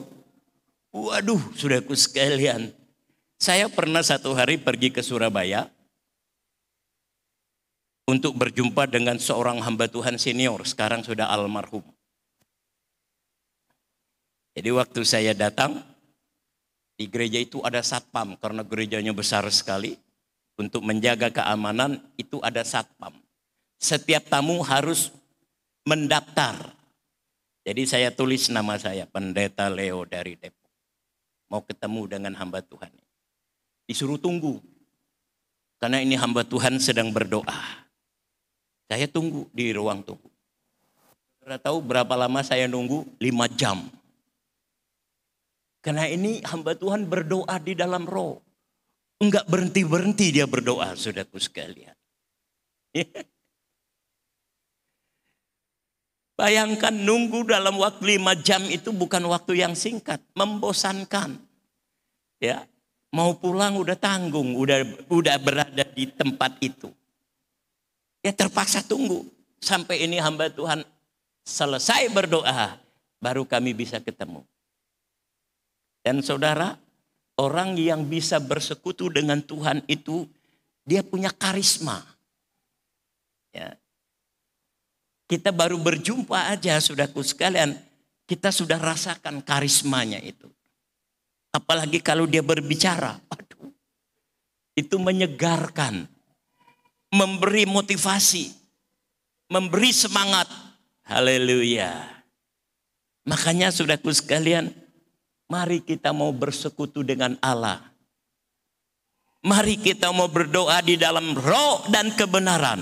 waduh, saudaraku sekalian, saya pernah satu hari pergi ke Surabaya untuk berjumpa dengan seorang hamba Tuhan senior, sekarang sudah almarhum. Jadi waktu saya datang, di gereja itu ada satpam, karena gerejanya besar sekali. Untuk menjaga keamanan itu ada satpam. Setiap tamu harus mendaftar. Jadi saya tulis nama saya, Pendeta Leo dari Depok. Mau ketemu dengan hamba Tuhan. Disuruh tunggu. Karena ini hamba Tuhan sedang berdoa. Saya tunggu di ruang tunggu. Saudara tahu berapa lama saya nunggu? 5 jam. Karena ini hamba Tuhan berdoa di dalam roh. Enggak berhenti-berhenti dia berdoa, saudaraku sekalian. Bayangkan nunggu dalam waktu 5 jam itu bukan waktu yang singkat. Membosankan. Ya, mau pulang udah tanggung, udah berada di tempat itu. Ya terpaksa tunggu. Sampai ini hamba Tuhan selesai berdoa, baru kami bisa ketemu. Dan saudara, orang yang bisa bersekutu dengan Tuhan itu, dia punya karisma. Ya. Kita baru berjumpa aja, saudaraku sekalian, kita sudah rasakan karismanya itu. Apalagi kalau dia berbicara, aduh, itu menyegarkan, memberi motivasi. memberi semangat. Haleluya. Makanya saudaraku sekalian, mari kita mau bersekutu dengan Allah. Mari kita mau berdoa di dalam roh dan kebenaran.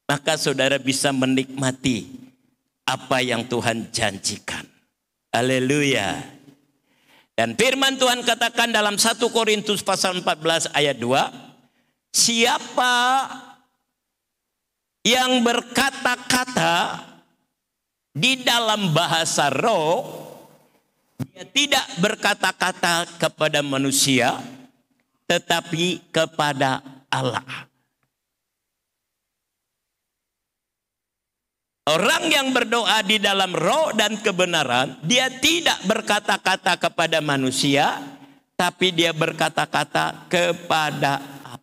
Maka saudara bisa menikmati apa yang Tuhan janjikan. Haleluya. Dan firman Tuhan katakan dalam 1 Korintus pasal 14 ayat 2. Siapa yang berkata-kata di dalam bahasa roh, dia tidak berkata-kata kepada manusia, tetapi kepada Allah. Orang yang berdoa di dalam roh dan kebenaran, dia tidak berkata-kata kepada manusia, tapi dia berkata-kata kepada Allah.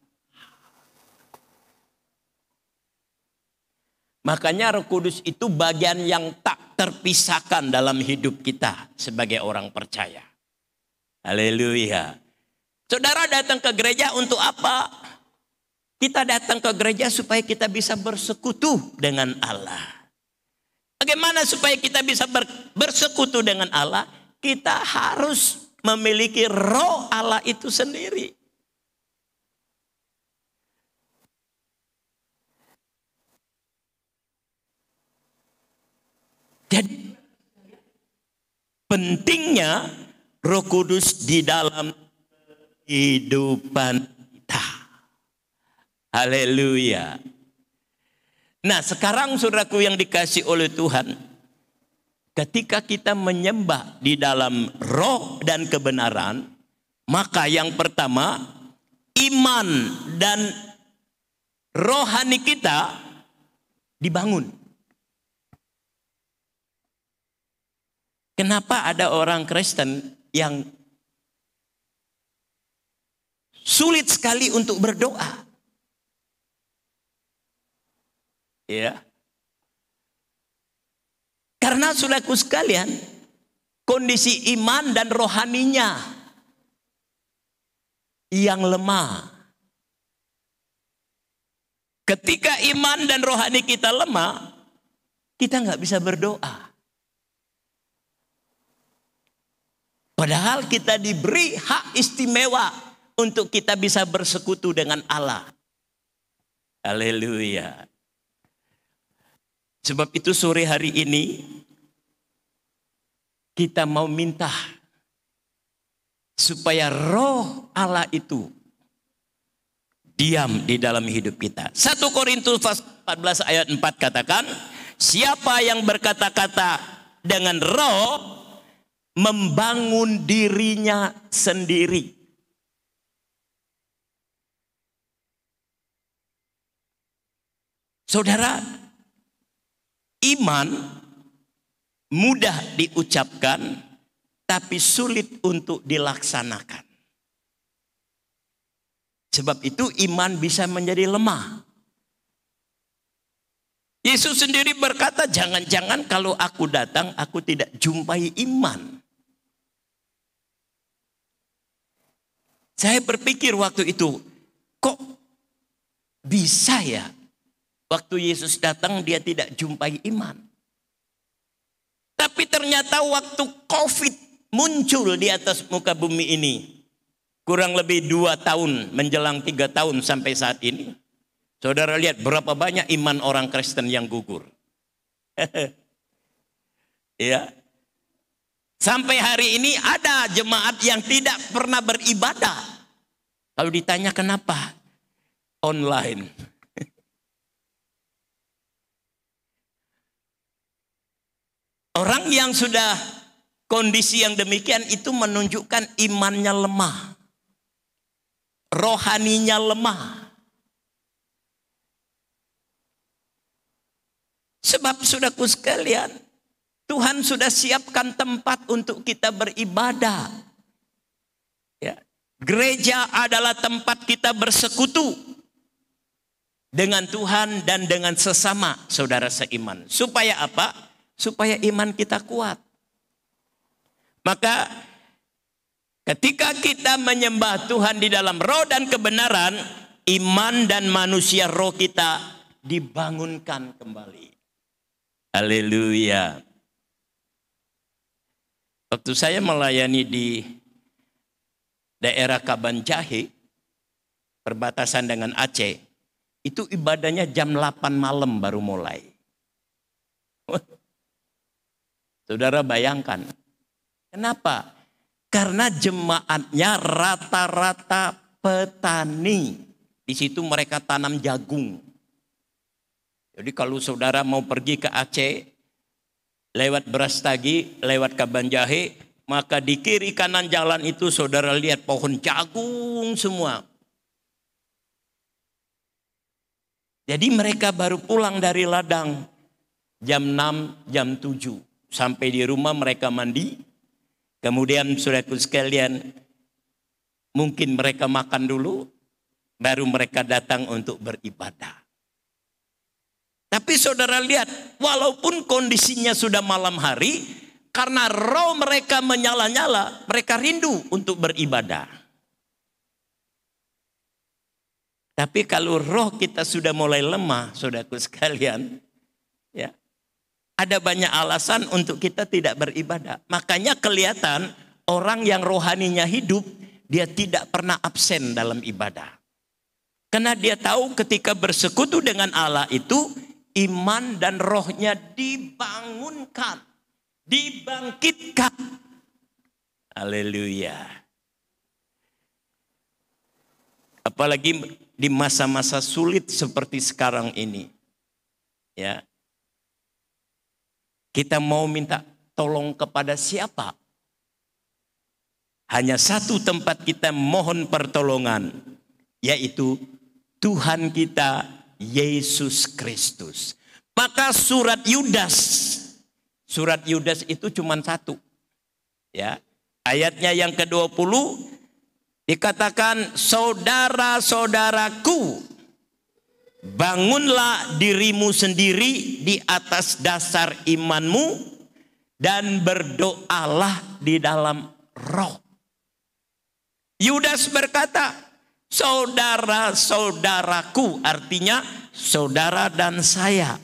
Makanya Roh Kudus itu bagian yang tak terpisahkan dalam hidup kita sebagai orang percaya. Haleluya. Saudara datang ke gereja untuk apa? Kita datang ke gereja supaya kita bisa bersekutu dengan Allah. Bagaimana supaya kita bisa bersekutu dengan Allah? Kita harus memiliki roh Allah itu sendiri. Jadi pentingnya Roh Kudus di dalam kehidupan kita. Haleluya. Nah, sekarang saudaraku yang dikasih oleh Tuhan, ketika kita menyembah di dalam roh dan kebenaran, maka yang pertama, iman dan rohani kita dibangun. Kenapa ada orang Kristen yang sulit sekali untuk berdoa? Ya. Karena saudaraku sekalian, kondisi iman dan rohaninya yang lemah. Ketika iman dan rohani kita lemah, kita nggak bisa berdoa. Padahal kita diberi hak istimewa untuk kita bisa bersekutu dengan Allah. Haleluya. Sebab itu sore hari ini kita mau minta supaya roh Allah itu diam di dalam hidup kita. 1 Korintus 14 ayat 4 katakan, siapa yang berkata-kata dengan roh membangun dirinya sendiri. Saudara, iman mudah diucapkan, tapi sulit untuk dilaksanakan. Sebab itu iman bisa menjadi lemah. Yesus sendiri berkata, jangan-jangan kalau aku datang, aku tidak jumpai iman. Saya berpikir waktu itu, kok bisa ya? Waktu Yesus datang dia tidak jumpai iman. Tapi ternyata waktu COVID muncul di atas muka bumi ini. Kurang lebih 2 tahun menjelang 3 tahun sampai saat ini. Saudara lihat berapa banyak iman orang Kristen yang gugur. Ya. Sampai hari ini ada jemaat yang tidak pernah beribadah. Kalau ditanya kenapa? Online. Orang yang sudah kondisi yang demikian itu menunjukkan imannya lemah. Rohaninya lemah. Sebab saudaraku sekalian, Tuhan sudah siapkan tempat untuk kita beribadah. Ya. Gereja adalah tempat kita bersekutu dengan Tuhan dan dengan sesama saudara seiman. Supaya apa? Supaya iman kita kuat. Maka ketika kita menyembah Tuhan di dalam roh dan kebenaran, iman dan manusia roh kita dibangunkan kembali. Haleluya. Waktu saya melayani di daerah Kabanjahe, perbatasan dengan Aceh, itu ibadahnya jam 8 malam baru mulai. Saudara bayangkan, kenapa? Karena jemaatnya rata-rata petani. Di situ mereka tanam jagung. Jadi kalau saudara mau pergi ke Aceh, lewat Brastagi, lewat Kabanjahe, maka di kiri kanan jalan itu saudara lihat pohon jagung semua. Jadi mereka baru pulang dari ladang jam 6, jam 7. Sampai di rumah mereka mandi. Kemudian saudaraku sekalian, mungkin mereka makan dulu, baru mereka datang untuk beribadah. Tapi saudara lihat, walaupun kondisinya sudah malam hari, karena roh mereka menyala-nyala, mereka rindu untuk beribadah. Tapi kalau roh kita sudah mulai lemah, saudaraku sekalian, ya, ada banyak alasan untuk kita tidak beribadah. Makanya kelihatan orang yang rohaninya hidup, dia tidak pernah absen dalam ibadah. Karena dia tahu ketika bersekutu dengan Allah itu, iman dan rohnya dibangunkan, dibangkitkan. Haleluya. Apalagi di masa-masa sulit seperti sekarang ini. Ya. Kita mau minta tolong kepada siapa? Hanya satu tempat kita mohon pertolongan, yaitu Tuhan kita Yesus Kristus. Maka surat Yudas itu cuma satu. Ya, ayatnya yang ke-20 dikatakan, saudara-saudaraku, bangunlah dirimu sendiri di atas dasar imanmu dan berdoalah di dalam roh. Yudas berkata, saudara-saudaraku, artinya saudara dan saya.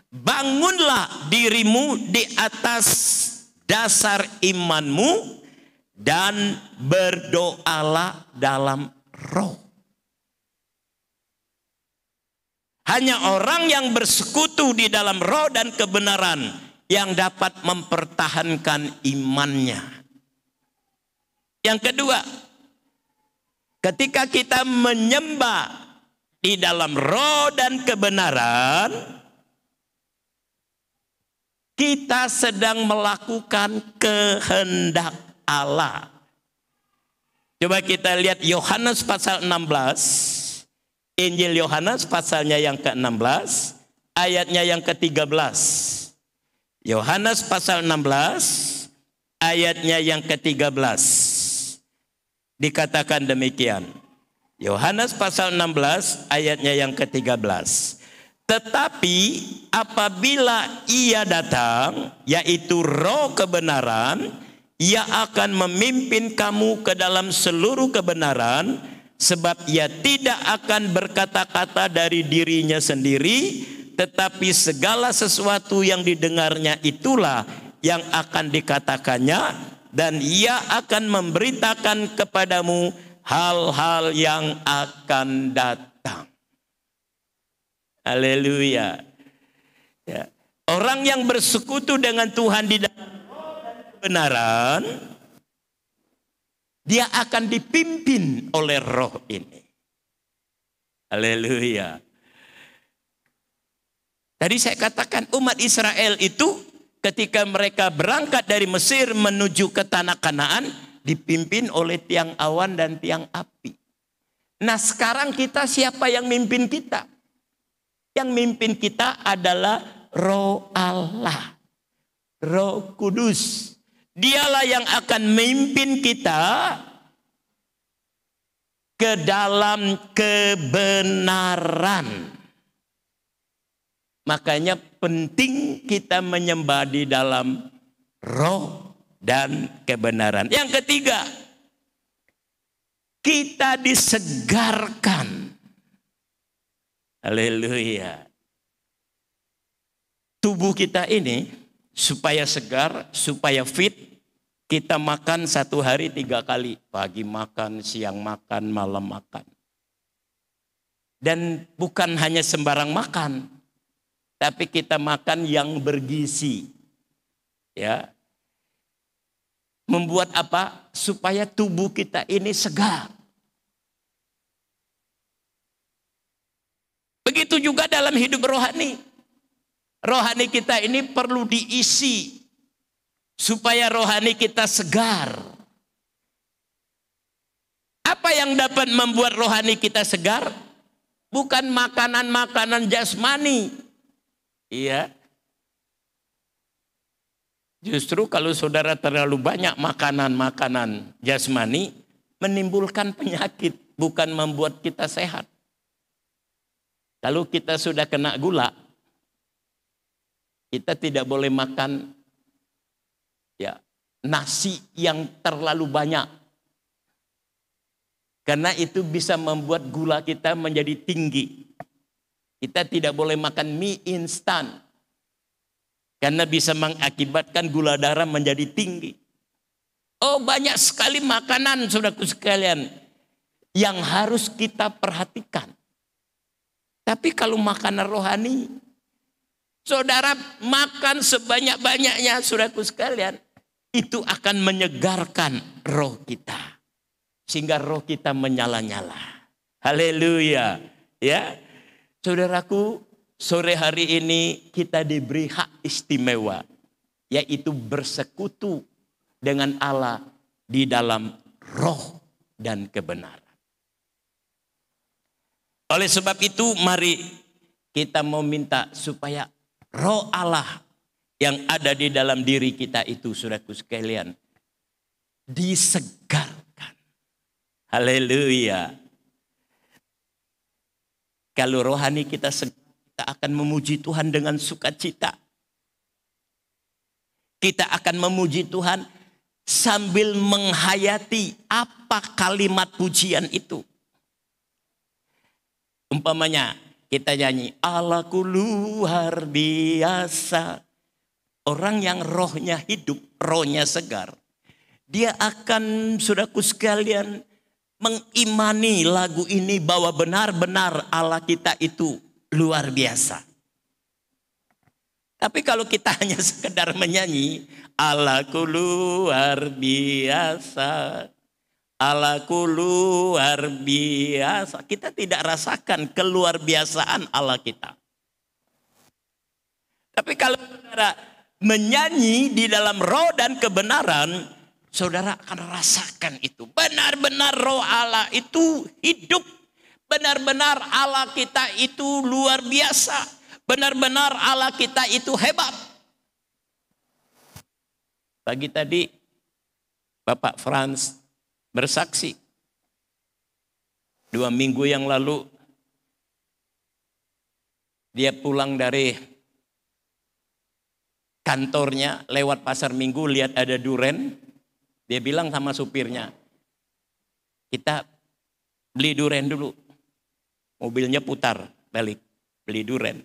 Bangunlah dirimu di atas dasar imanmu dan berdoalah dalam roh. Hanya orang yang bersekutu di dalam roh dan kebenaran yang dapat mempertahankan imannya. Yang kedua, ketika kita menyembah di dalam roh dan kebenaran, kita sedang melakukan kehendak Allah. Coba kita lihat Yohanes pasal 16. Injil Yohanes pasalnya yang ke-16, ayatnya yang ke-13. Yohanes pasal 16, ayatnya yang ke-13. Dikatakan demikian. Yohanes pasal 16, ayatnya yang ke-13. Tetapi apabila ia datang, yaitu roh kebenaran, ia akan memimpin kamu ke dalam seluruh kebenaran, sebab ia tidak akan berkata-kata dari dirinya sendiri, tetapi segala sesuatu yang didengarnya itulah yang akan dikatakannya, dan ia akan memberitakan kepadamu hal-hal yang akan datang. Haleluya. Ya. Orang yang bersekutu dengan Tuhan di dalam kebenaran, dia akan dipimpin oleh roh ini. Haleluya. Tadi saya katakan umat Israel itu ketika mereka berangkat dari Mesir menuju ke tanah Kanaan, dipimpin oleh tiang awan dan tiang api. Nah sekarang kita, siapa yang mimpin kita? Yang mimpin kita adalah Roh Allah, Roh Kudus. Dialah yang akan memimpin kita ke dalam kebenaran. Makanya penting kita menyembah di dalam roh dan kebenaran. Yang ketiga, kita disegarkan. Haleluya. tubuh kita ini supaya segar, supaya fit, kita makan satu hari 3 kali. Pagi makan, siang makan, malam makan. Dan bukan hanya sembarang makan, tapi kita makan yang bergizi. Ya. Membuat apa? Supaya tubuh kita ini segar. Begitu juga dalam hidup rohani. Rohani kita ini perlu diisi supaya rohani kita segar. Apa yang dapat membuat rohani kita segar? Bukan makanan-makanan jasmani. Iya. Justru kalau saudara terlalu banyak makanan-makanan jasmani menimbulkan penyakit, bukan membuat kita sehat. Kalau kita sudah kena gula, kita tidak boleh makan ya nasi yang terlalu banyak. Karena itu bisa membuat gula kita menjadi tinggi. Kita tidak boleh makan mie instan. Karena bisa mengakibatkan gula darah menjadi tinggi. Oh, banyak sekali makanan, saudaraku sekalian, yang harus kita perhatikan. Tapi kalau makanan rohani, saudara makan sebanyak-banyaknya, saudaraku sekalian, itu akan menyegarkan roh kita. Sehingga roh kita menyala-nyala. Haleluya. Ya, saudaraku, sore hari ini kita diberi hak istimewa. Yaitu bersekutu dengan Allah di dalam roh dan kebenaran. Oleh sebab itu mari kita meminta supaya roh Allah yang ada di dalam diri kita itu, saudaraku sekalian, disegarkan. Haleluya. Kalau rohani kita segar, kita akan memuji Tuhan dengan sukacita. Kita akan memuji Tuhan sambil menghayati apa kalimat pujian itu. Umpamanya kita nyanyi, Allahku luar biasa. Orang yang rohnya hidup, rohnya segar, dia akan, saudaraku sekalian, mengimani lagu ini bahwa benar-benar Allah kita itu luar biasa. Tapi kalau kita hanya sekedar menyanyi, Allahku luar biasa, Allahku luar biasa, kita tidak rasakan keluar biasaan Allah kita. Tapi kalau saudara menyanyi di dalam roh dan kebenaran, saudara akan rasakan itu. Benar-benar roh Allah itu hidup. Benar-benar Allah kita itu luar biasa. Benar-benar Allah kita itu hebat. Pagi tadi Bapak Frans bersaksi. 2 minggu yang lalu dia pulang dari kantornya, lewat pasar Minggu, lihat ada duren. Dia bilang sama supirnya, kita beli duren dulu. Mobilnya putar balik, beli duren.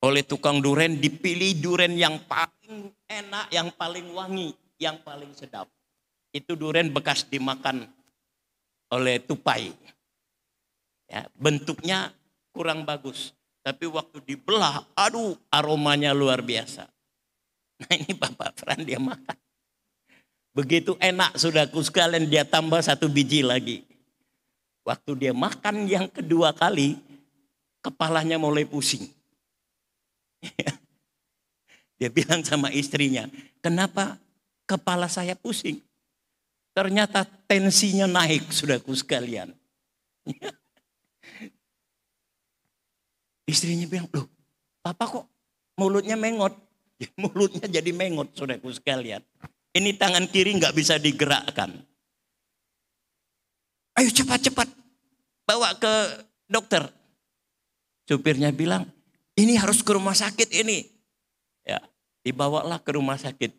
Oleh tukang duren dipilih duren yang paling enak, yang paling wangi, yang paling sedap. Itu duren bekas dimakan oleh tupai. Ya, bentuknya kurang bagus. Tapi waktu dibelah, aduh aromanya luar biasa. Nah ini Bapak Fran dia makan. Begitu enak, saudaraku sekalian, dia tambah 1 biji lagi. Waktu dia makan yang kedua kali, kepalanya mulai pusing. Dia bilang sama istrinya, kenapa kepala saya pusing? Ternyata tensinya naik, saudaraku sekalian. Istrinya bilang, loh Papa kok mulutnya mengot? Mulutnya jadi mengot, saudaraku sekalian. Ini tangan kiri nggak bisa digerakkan. Ayo cepat-cepat bawa ke dokter. Supirnya bilang, ini harus ke rumah sakit ini. Ya, dibawalah ke rumah sakit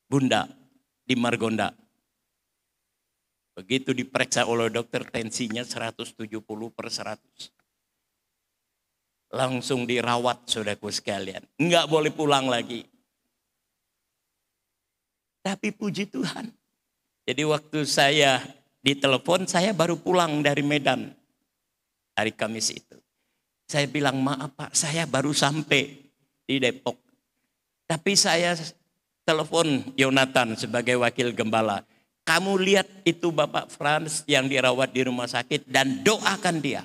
Bunda di Margonda. Begitu diperiksa oleh dokter, tensinya 170/100. langsung dirawat saudaraku sekalian. Enggak boleh pulang lagi. Tapi puji Tuhan. Jadi waktu saya ditelepon, saya baru pulang dari Medan hari Kamis itu. Saya bilang, maaf Pak, saya baru sampai di Depok. Tapi saya telepon Yonatan sebagai wakil gembala. Kamu lihat itu Bapak Frans yang dirawat di rumah sakit dan doakan dia.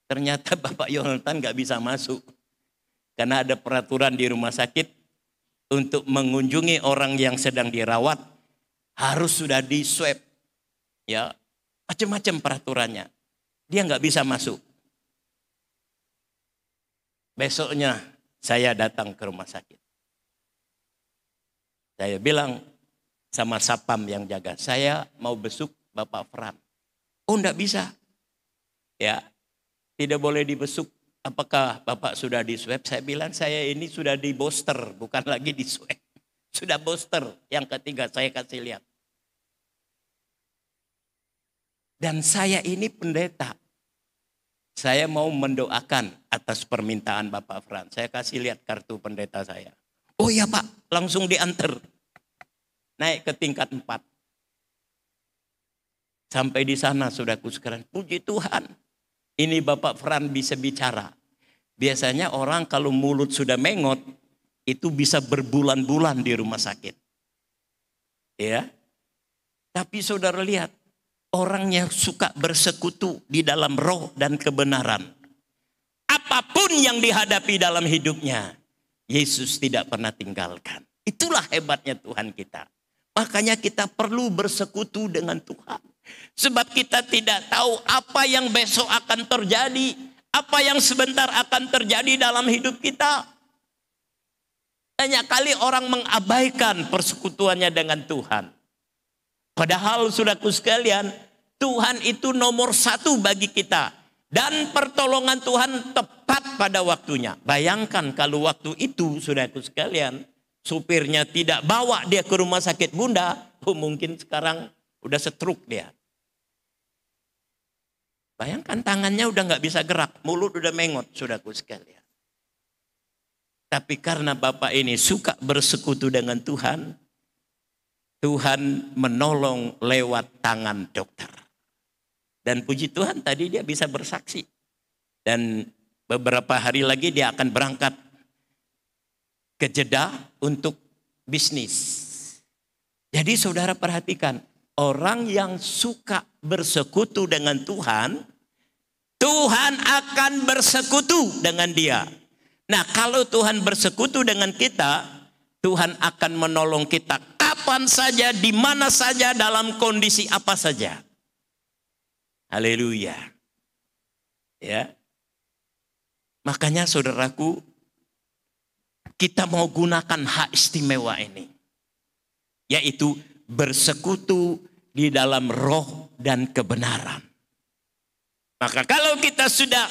Ternyata Bapak Yonatan gak bisa masuk. Karena ada peraturan di rumah sakit untuk mengunjungi orang yang sedang dirawat harus sudah di swab. Ya, macam-macam peraturannya. Dia nggak bisa masuk. Besoknya saya datang ke rumah sakit. Saya bilang sama sapam yang jaga, saya mau besuk Bapak Fran. Oh enggak bisa. Ya, tidak boleh dibesuk. Apakah Bapak sudah di swab? Saya bilang saya ini sudah di booster, bukan lagi di swab. Sudah booster, yang ketiga saya kasih lihat. Dan saya ini pendeta. Saya mau mendoakan atas permintaan Bapak Fran. Saya kasih lihat kartu pendeta saya. Oh ya Pak, langsung diantar. Naik ke tingkat 4. Sampai di sana saudaraku sekalian, puji Tuhan. Ini Bapak Fran bisa bicara. Biasanya orang kalau mulut sudah mengot, itu bisa berbulan-bulan di rumah sakit. Ya. Tapi saudara lihat, orang yang suka bersekutu di dalam roh dan kebenaran. Apapun yang dihadapi dalam hidupnya, Yesus tidak pernah tinggalkan. Itulah hebatnya Tuhan kita. Makanya kita perlu bersekutu dengan Tuhan. Sebab kita tidak tahu apa yang besok akan terjadi. Apa yang sebentar akan terjadi dalam hidup kita. Banyak kali orang mengabaikan persekutuannya dengan Tuhan. Padahal saudaraku sekalian, Tuhan itu nomor 1 bagi kita. Dan pertolongan Tuhan tepat pada waktunya. Bayangkan kalau waktu itu saudaraku sekalian, supirnya tidak bawa dia ke rumah sakit Bunda, mungkin sekarang udah stroke dia. Bayangkan tangannya udah gak bisa gerak, mulut udah mengot saudaraku sekalian. Tapi karena Bapak ini suka bersekutu dengan Tuhan, Tuhan menolong lewat tangan dokter. Dan puji Tuhan tadi dia bisa bersaksi. Dan beberapa hari lagi dia akan berangkat ke Jeddah untuk bisnis. Jadi saudara perhatikan, orang yang suka bersekutu dengan Tuhan, Tuhan akan bersekutu dengan dia. Nah, kalau Tuhan bersekutu dengan kita, Tuhan akan menolong kita kapan saja, di mana saja, dalam kondisi apa saja. Haleluya. Ya. Makanya saudaraku, kita mau gunakan hak istimewa ini. Yaitu bersekutu di dalam roh dan kebenaran. Maka kalau kita sudah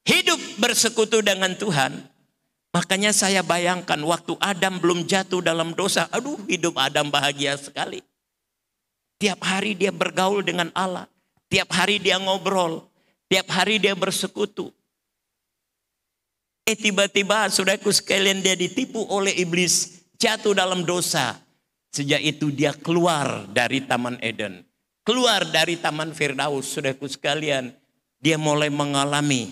hidup bersekutu dengan Tuhan, makanya saya bayangkan waktu Adam belum jatuh dalam dosa, aduh hidup Adam bahagia sekali. Tiap hari dia bergaul dengan Allah, tiap hari dia ngobrol, tiap hari dia bersekutu. Tiba-tiba saudaraku sekalian dia ditipu oleh iblis, jatuh dalam dosa. Sejak itu dia keluar dari Taman Eden. Keluar dari Taman Firdaus, saudaraku sekalian. Dia mulai mengalami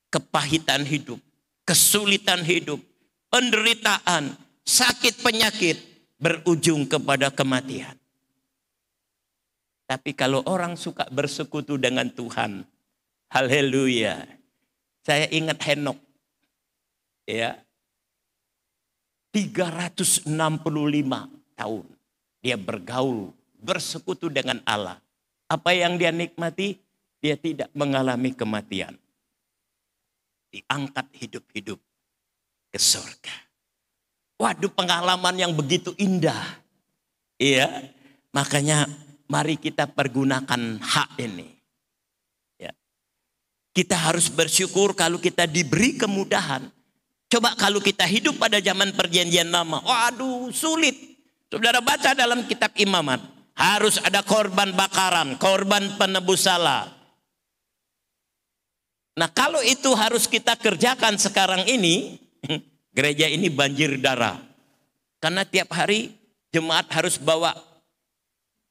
kepahitan hidup, kesulitan hidup, penderitaan, sakit penyakit, berujung kepada kematian. Tapi kalau orang suka bersekutu dengan Tuhan, haleluya. Saya ingat Henok. Ya, 365 tahun dia bergaul, bersekutu dengan Allah. Apa yang dia nikmati? Dia tidak mengalami kematian. Diangkat hidup-hidup ke surga. Waduh, pengalaman yang begitu indah. Iya, makanya mari kita pergunakan hak ini. Ya. Kita harus bersyukur kalau kita diberi kemudahan. Coba kalau kita hidup pada zaman perjanjian lama, waduh sulit. Saudara baca dalam kitab Imamat, harus ada korban bakaran, korban penebus salah. Nah, kalau itu harus kita kerjakan sekarang ini, gereja ini banjir darah. Karena tiap hari jemaat harus bawa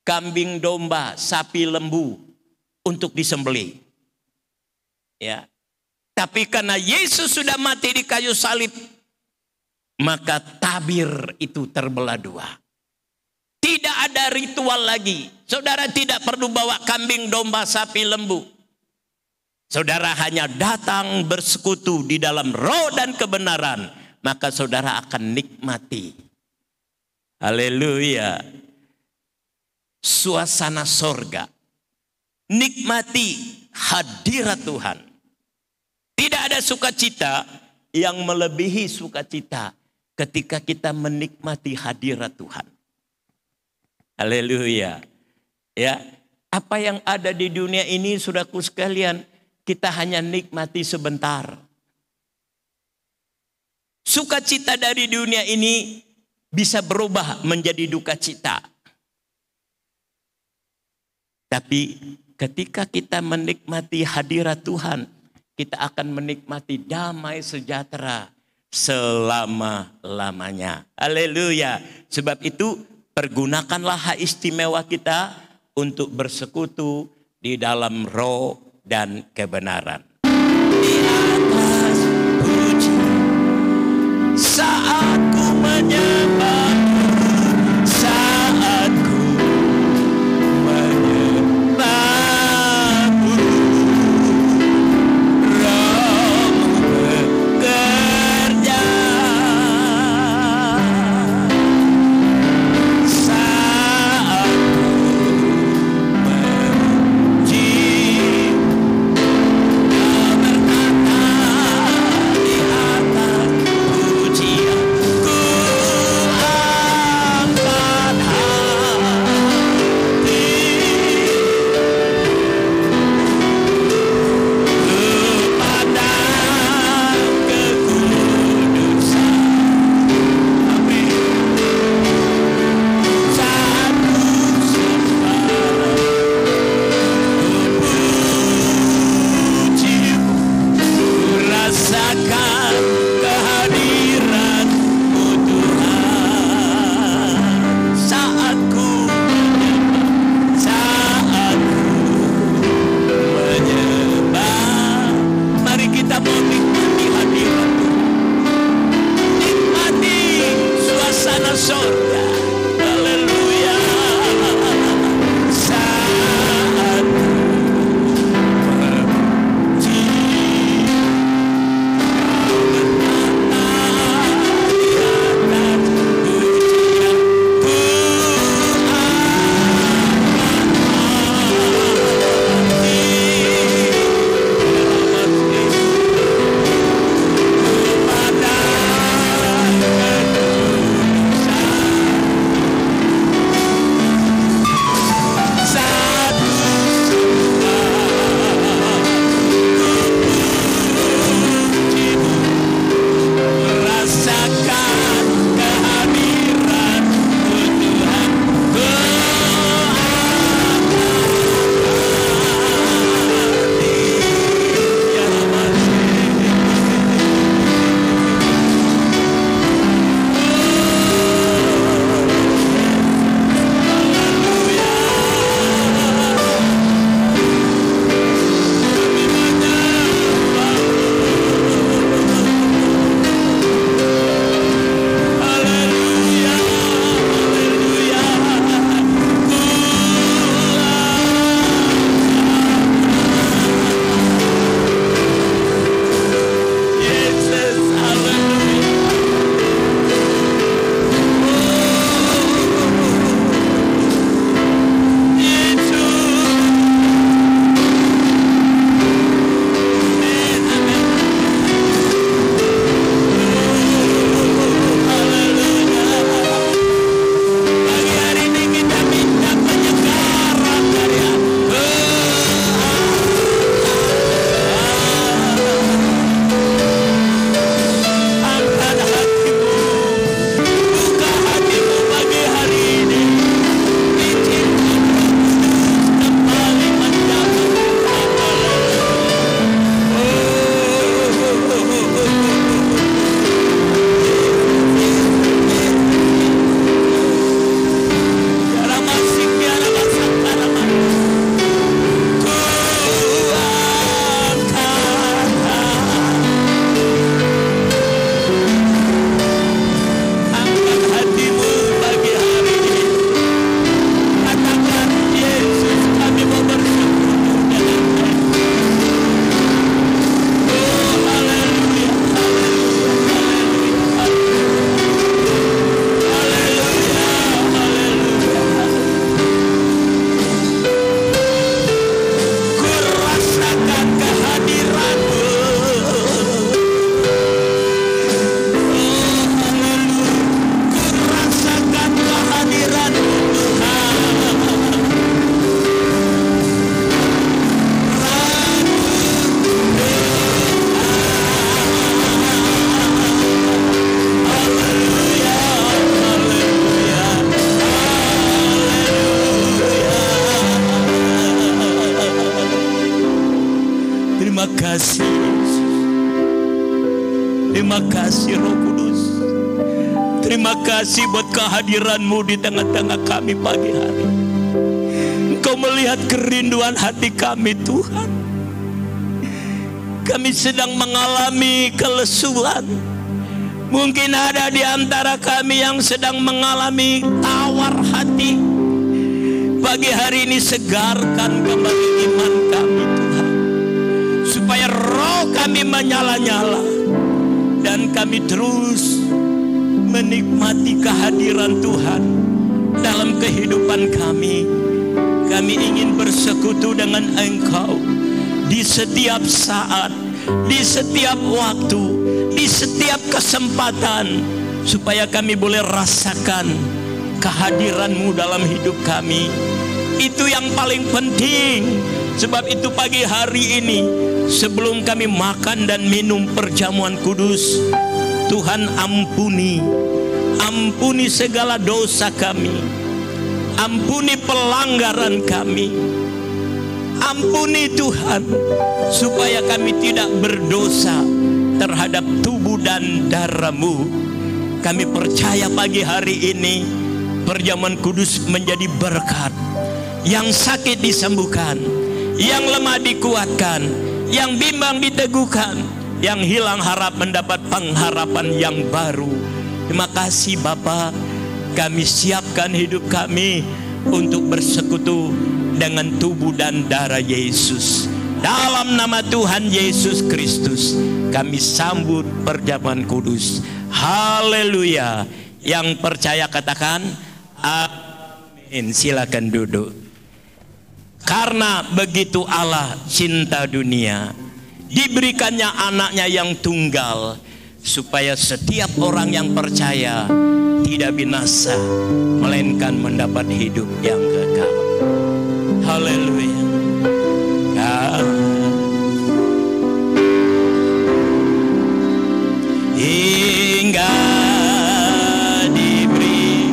kambing, domba, sapi, lembu untuk disembelih. Ya. Tapi karena Yesus sudah mati di kayu salib, maka tabir itu terbelah dua. Tidak ada ritual lagi. Saudara tidak perlu bawa kambing, domba, sapi, lembu. Saudara hanya datang bersekutu di dalam roh dan kebenaran, maka saudara akan nikmati. Haleluya. Suasana sorga. Nikmati hadirat Tuhan. Tidak ada sukacita yang melebihi sukacita ketika kita menikmati hadirat Tuhan. Haleluya. Ya, apa yang ada di dunia ini, saudaraku sekalian, kita hanya nikmati sebentar. Sukacita dari dunia ini bisa berubah menjadi duka cita. Tapi ketika kita menikmati hadirat Tuhan, kita akan menikmati damai sejahtera selama-lamanya. Haleluya. Sebab itu pergunakanlah hak istimewa kita untuk bersekutu di dalam roh dan kebenaran. Di atas puji saat ku menyembahmu, saat ku menyembahmu, rohmu bekerja. Saat ku memuji, kau berkata kasih Yesus. Terima kasih Roh Kudus. Terima kasih buat kehadiran-Mu di tengah-tengah kami pagi hari. Engkau melihat kerinduan hati kami Tuhan. Kami sedang mengalami kelesuan. Mungkin ada di antara kami yang sedang mengalami tawar hati. Pagi hari ini segarkan kembali iman kami Tuhan, supaya roh kami menyala-nyala dan kami terus menikmati kehadiran Tuhan dalam kehidupan kami. Kami ingin bersekutu dengan Engkau di setiap saat, di setiap waktu, di setiap kesempatan, supaya kami boleh rasakan kehadiran-Mu dalam hidup kami. Itu yang paling penting. Sebab itu pagi hari ini, sebelum kami makan dan minum perjamuan kudus, Tuhan ampuni segala dosa kami, ampuni pelanggaran kami. Ampuni Tuhan, supaya kami tidak berdosa terhadap tubuh dan darah-Mu. Kami percaya pagi hari ini perjamuan kudus menjadi berkat. Yang sakit disembuhkan, yang lemah dikuatkan, yang bimbang diteguhkan, yang hilang harap mendapat pengharapan yang baru. Terima kasih Bapa. Kami siapkan hidup kami untuk bersekutu dengan tubuh dan darah Yesus. Dalam nama Tuhan Yesus Kristus, kami sambut perjamuan kudus. Haleluya. Yang percaya katakan amin. Silakan duduk. Karena begitu Allah cinta dunia, diberikannya anaknya yang tunggal, supaya setiap orang yang percaya tidak binasa, melainkan mendapat hidup yang kekal. Haleluya. Hingga diberi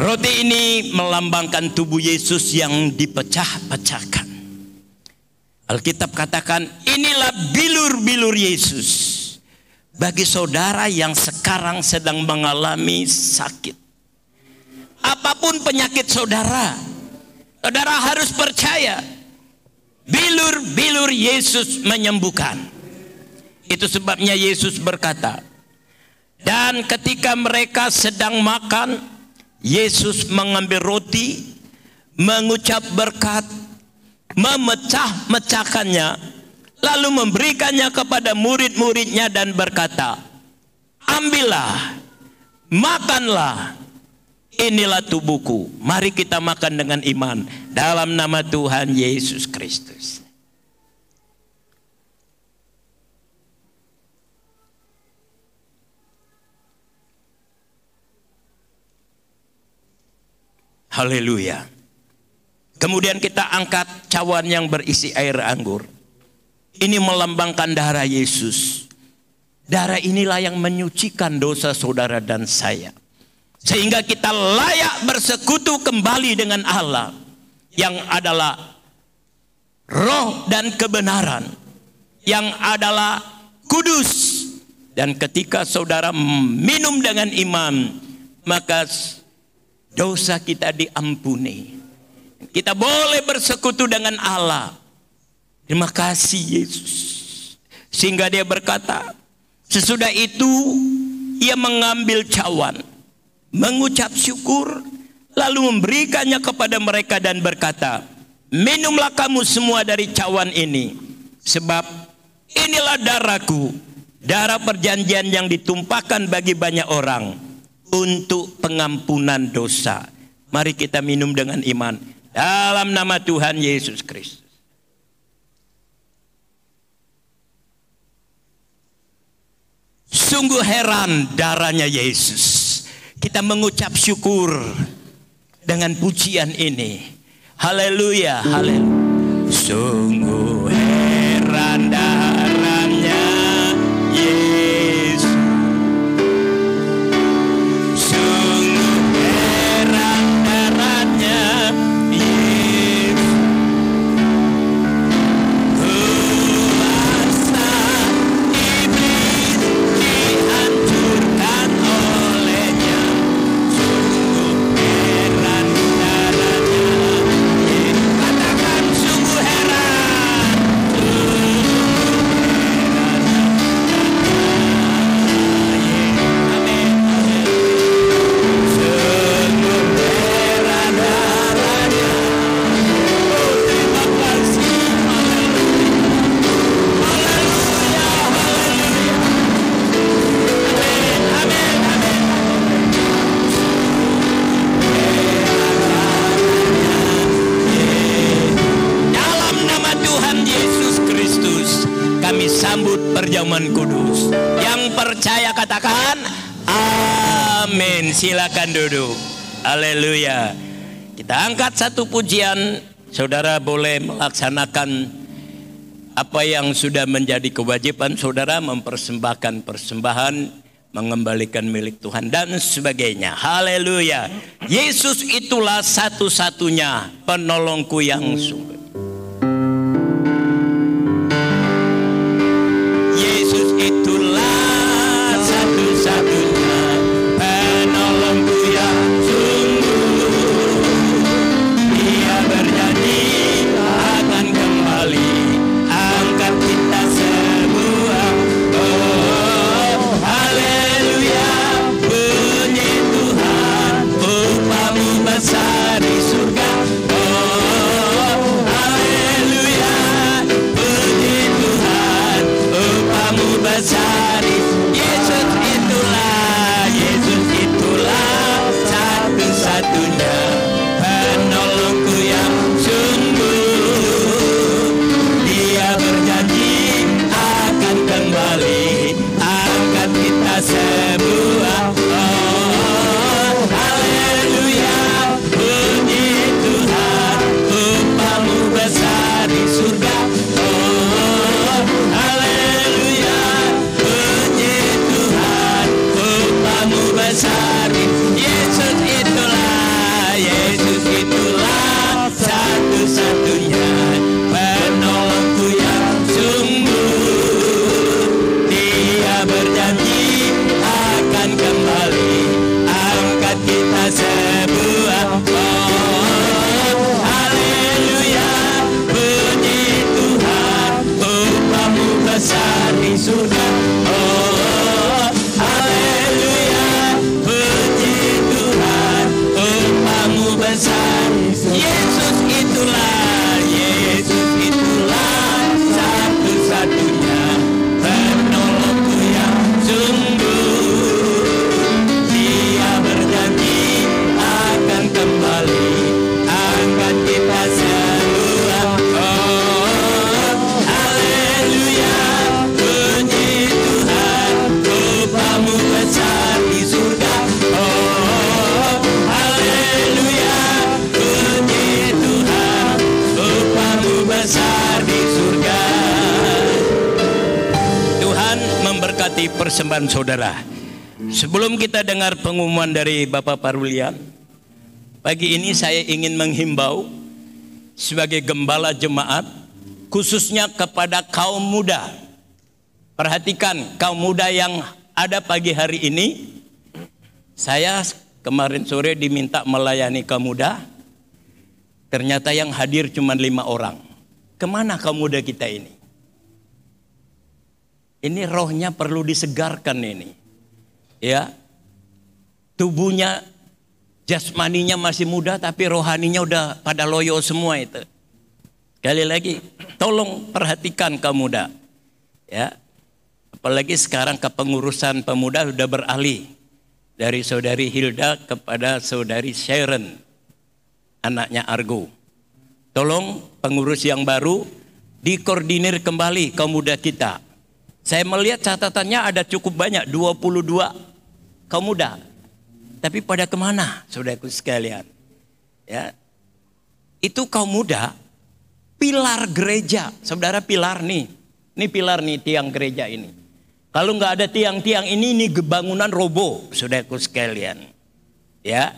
Roti ini melambangkan tubuh Yesus yang dipecah-pecahkan. Alkitab katakan, inilah bilur-bilur Yesus bagi saudara yang sekarang sedang mengalami sakit. Apapun penyakit saudara, saudara harus percaya bilur-bilur Yesus menyembuhkan. Itu sebabnya Yesus berkata, dan ketika mereka sedang makan, Yesus mengambil roti, mengucap berkat, memecah-mecahkannya, lalu memberikannya kepada murid-muridnya dan berkata, ambillah, makanlah, inilah tubuhku. Mari kita makan dengan iman dalam nama Tuhan Yesus Kristus. Haleluya. Kemudian kita angkat cawan yang berisi air anggur. Ini melambangkan darah Yesus. Darah inilah yang menyucikan dosa saudara dan saya, sehingga kita layak bersekutu kembali dengan Allah yang adalah roh dan kebenaran, yang adalah kudus. Dan ketika saudara minum dengan iman, maka dosa kita diampuni. Kita boleh bersekutu dengan Allah. Terima kasih Yesus. Sehingga dia berkata, sesudah itu ia mengambil cawan, mengucap syukur, lalu memberikannya kepada mereka dan berkata, minumlah kamu semua dari cawan ini, sebab inilah darahku, darah perjanjian yang ditumpahkan bagi banyak orang untuk pengampunan dosa. Mari kita minum dengan iman dalam nama Tuhan Yesus Kristus. Sungguh heran darahnya Yesus. Kita mengucap syukur dengan pujian ini. Haleluya, haleluya. Sungguh heran darahnya Yesus. Sungguh heran darahnya Yesus. Kuasa iblis dihancurkan olehnya. Sungguh heran darahnya Yesus. Katakan sungguh heran. Dalam nama Tuhan Yesus Kristus, kami sambut perjamuan kudus. Yang percaya katakan amin. Silakan duduk. Haleluya. Kita angkat satu pujian. Saudara boleh melaksanakan apa yang sudah menjadi kewajiban saudara, mempersembahkan persembahan, mengembalikan milik Tuhan dan sebagainya. Haleluya. Yesus itulah satu-satunya penolongku yang sungguh. Yesus itulah satu-satunya penolongku yang sungguh. Dia berjanji akan kembali angkat kita semua. Oh, haleluya. Puji Tuhan, upamu besar di surga. Oh, persembahan saudara. Sebelum kita dengar pengumuman dari Bapak Parulian, pagi ini saya ingin menghimbau sebagai gembala jemaat, khususnya kepada kaum muda. Perhatikan kaum muda yang ada pagi hari ini. Saya kemarin sore diminta melayani kaum muda. Ternyata yang hadir cuma 5 orang. Kemana kaum muda kita ini? Ini rohnya perlu disegarkan ini. Ya, tubuhnya, jasmaninya masih muda, tapi rohaninya udah pada loyo semua itu. Sekali lagi, tolong perhatikan kaum muda. Ya, apalagi sekarang kepengurusan pemuda sudah beralih dari saudari Hilda kepada saudari Sharon, anaknya Argo. Tolong pengurus yang baru dikoordinir kembali kaum muda kita. Saya melihat catatannya ada cukup banyak, 22 kaum muda. Tapi pada kemana, saudaraku sekalian? Ya, itu kaum muda, pilar gereja. Saudara, pilar nih. Ini pilar nih, tiang gereja ini. Kalau nggak ada tiang-tiang ini bangunan roboh, saudaraku sekalian. Ya,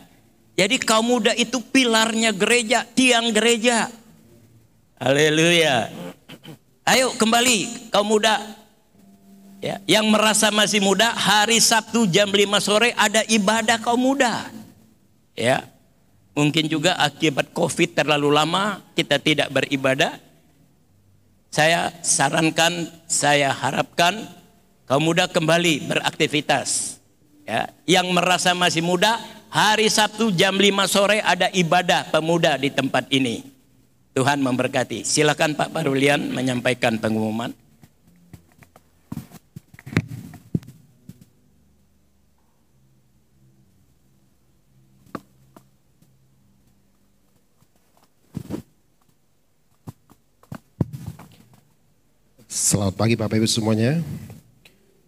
jadi kaum muda itu pilarnya gereja, tiang gereja. Haleluya. Ayo kembali kaum muda. Ya, yang merasa masih muda, hari Sabtu jam 5 sore ada ibadah kaum muda. Ya, mungkin juga akibat COVID terlalu lama kita tidak beribadah. Saya sarankan, saya harapkan kaum muda kembali beraktivitas. Ya, yang merasa masih muda, hari Sabtu jam 5 sore ada ibadah pemuda di tempat ini. Tuhan memberkati. Silakan Pak Parulian menyampaikan pengumuman. Selamat pagi Bapak Ibu semuanya.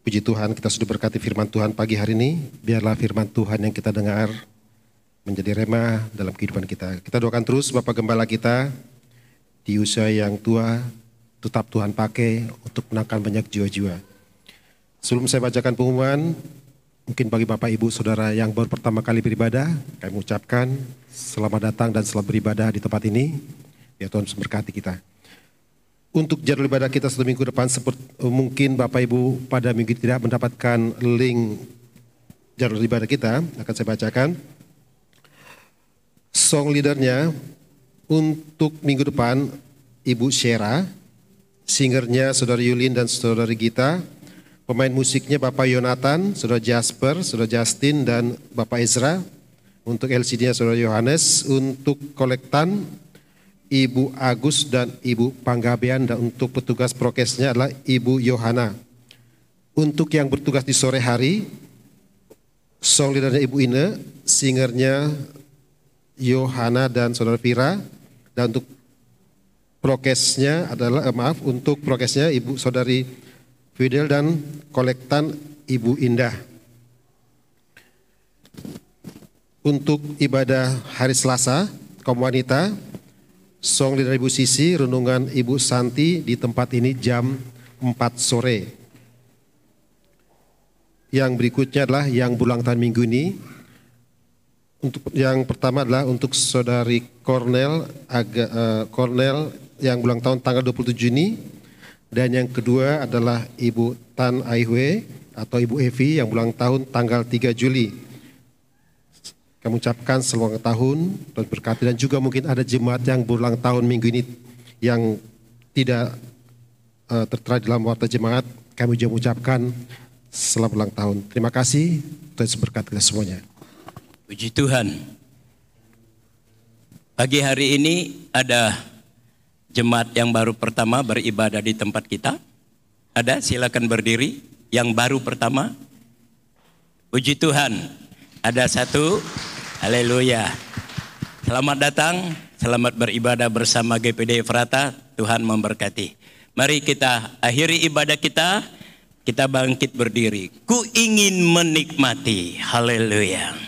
Puji Tuhan, kita sudah berkati firman Tuhan pagi hari ini. Biarlah firman Tuhan yang kita dengar menjadi rema dalam kehidupan kita. Kita doakan terus Bapak Gembala kita di usia yang tua, tetap Tuhan pakai untuk menangkan banyak jiwa-jiwa. Sebelum saya bacakan pengumuman, mungkin bagi Bapak Ibu Saudara yang baru pertama kali beribadah, kami mengucapkan selamat datang dan selamat beribadah di tempat ini. Biar Tuhan memberkati kita. Untuk jadwal ibadah kita satu minggu depan, mungkin Bapak Ibu pada minggu tidak mendapatkan link jadwal ibadah kita, akan saya bacakan. Song leadernya untuk minggu depan Ibu Shera, singernya Saudara Yulin dan Saudara Gita, pemain musiknya Bapak Yonatan, Saudara Jasper, Saudara Justin dan Bapak Ezra. Untuk LCD-nya Saudara Yohanes, untuk kolektan Ibu Agus dan Ibu Panggabean, dan untuk petugas prokesnya adalah Ibu Yohana. Untuk yang bertugas di sore hari, song leadernya Ibu Ine, singernya Yohana dan Saudara Vira, dan untuk prokesnya adalah untuk prokesnya Ibu Saudari Fidel dan kolektan Ibu Indah. Untuk ibadah hari Selasa, kaum wanita, song leader Ibu Sisi, renungan Ibu Santi di tempat ini jam 4 sore. Yang berikutnya adalah yang berulang tahun minggu ini. Untuk yang pertama adalah untuk Saudari Cornel yang berulang tahun tanggal 27 Juni. Dan yang kedua adalah Ibu Tan Aihwe atau Ibu Evi yang berulang tahun tanggal 3 Juli. Kami ucapkan selamat tahun dan berkati, dan juga mungkin ada jemaat yang berulang tahun minggu ini yang tidak tertera dalam warta jemaat. Kami juga mengucapkan selamat ulang tahun. Terima kasih, Tuhan berkati kita semuanya. Puji Tuhan. Pagi hari ini ada jemaat yang baru pertama beribadah di tempat kita. Ada, silakan berdiri. Yang baru pertama. Puji Tuhan. Ada satu. Haleluya. Selamat datang, selamat beribadah bersama GPD Efrata. Tuhan memberkati. Mari kita akhiri ibadah kita. Kita bangkit berdiri. Ku ingin menikmati. Haleluya.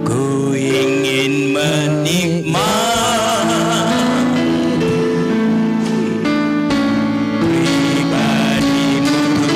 Ku ingin menikmati pribadi-Mu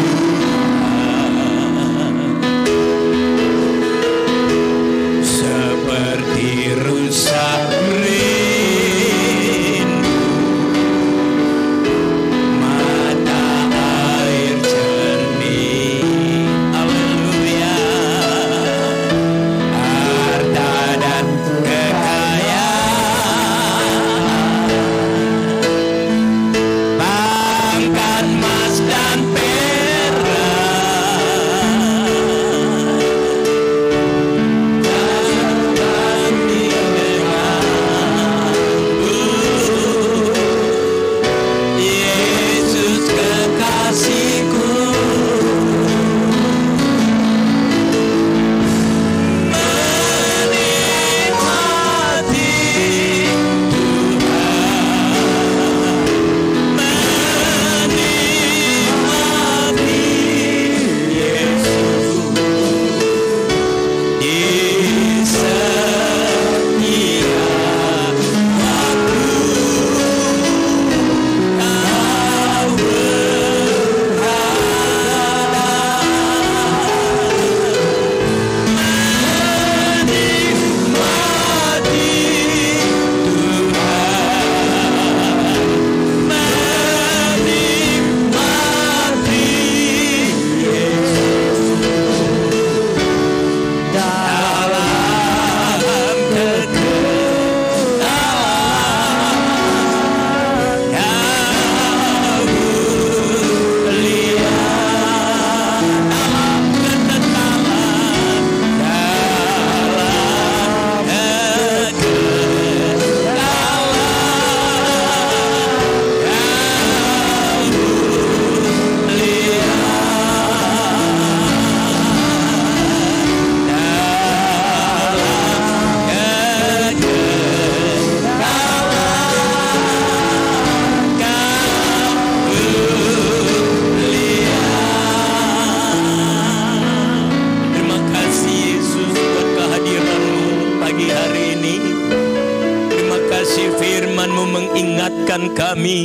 mengingatkan kami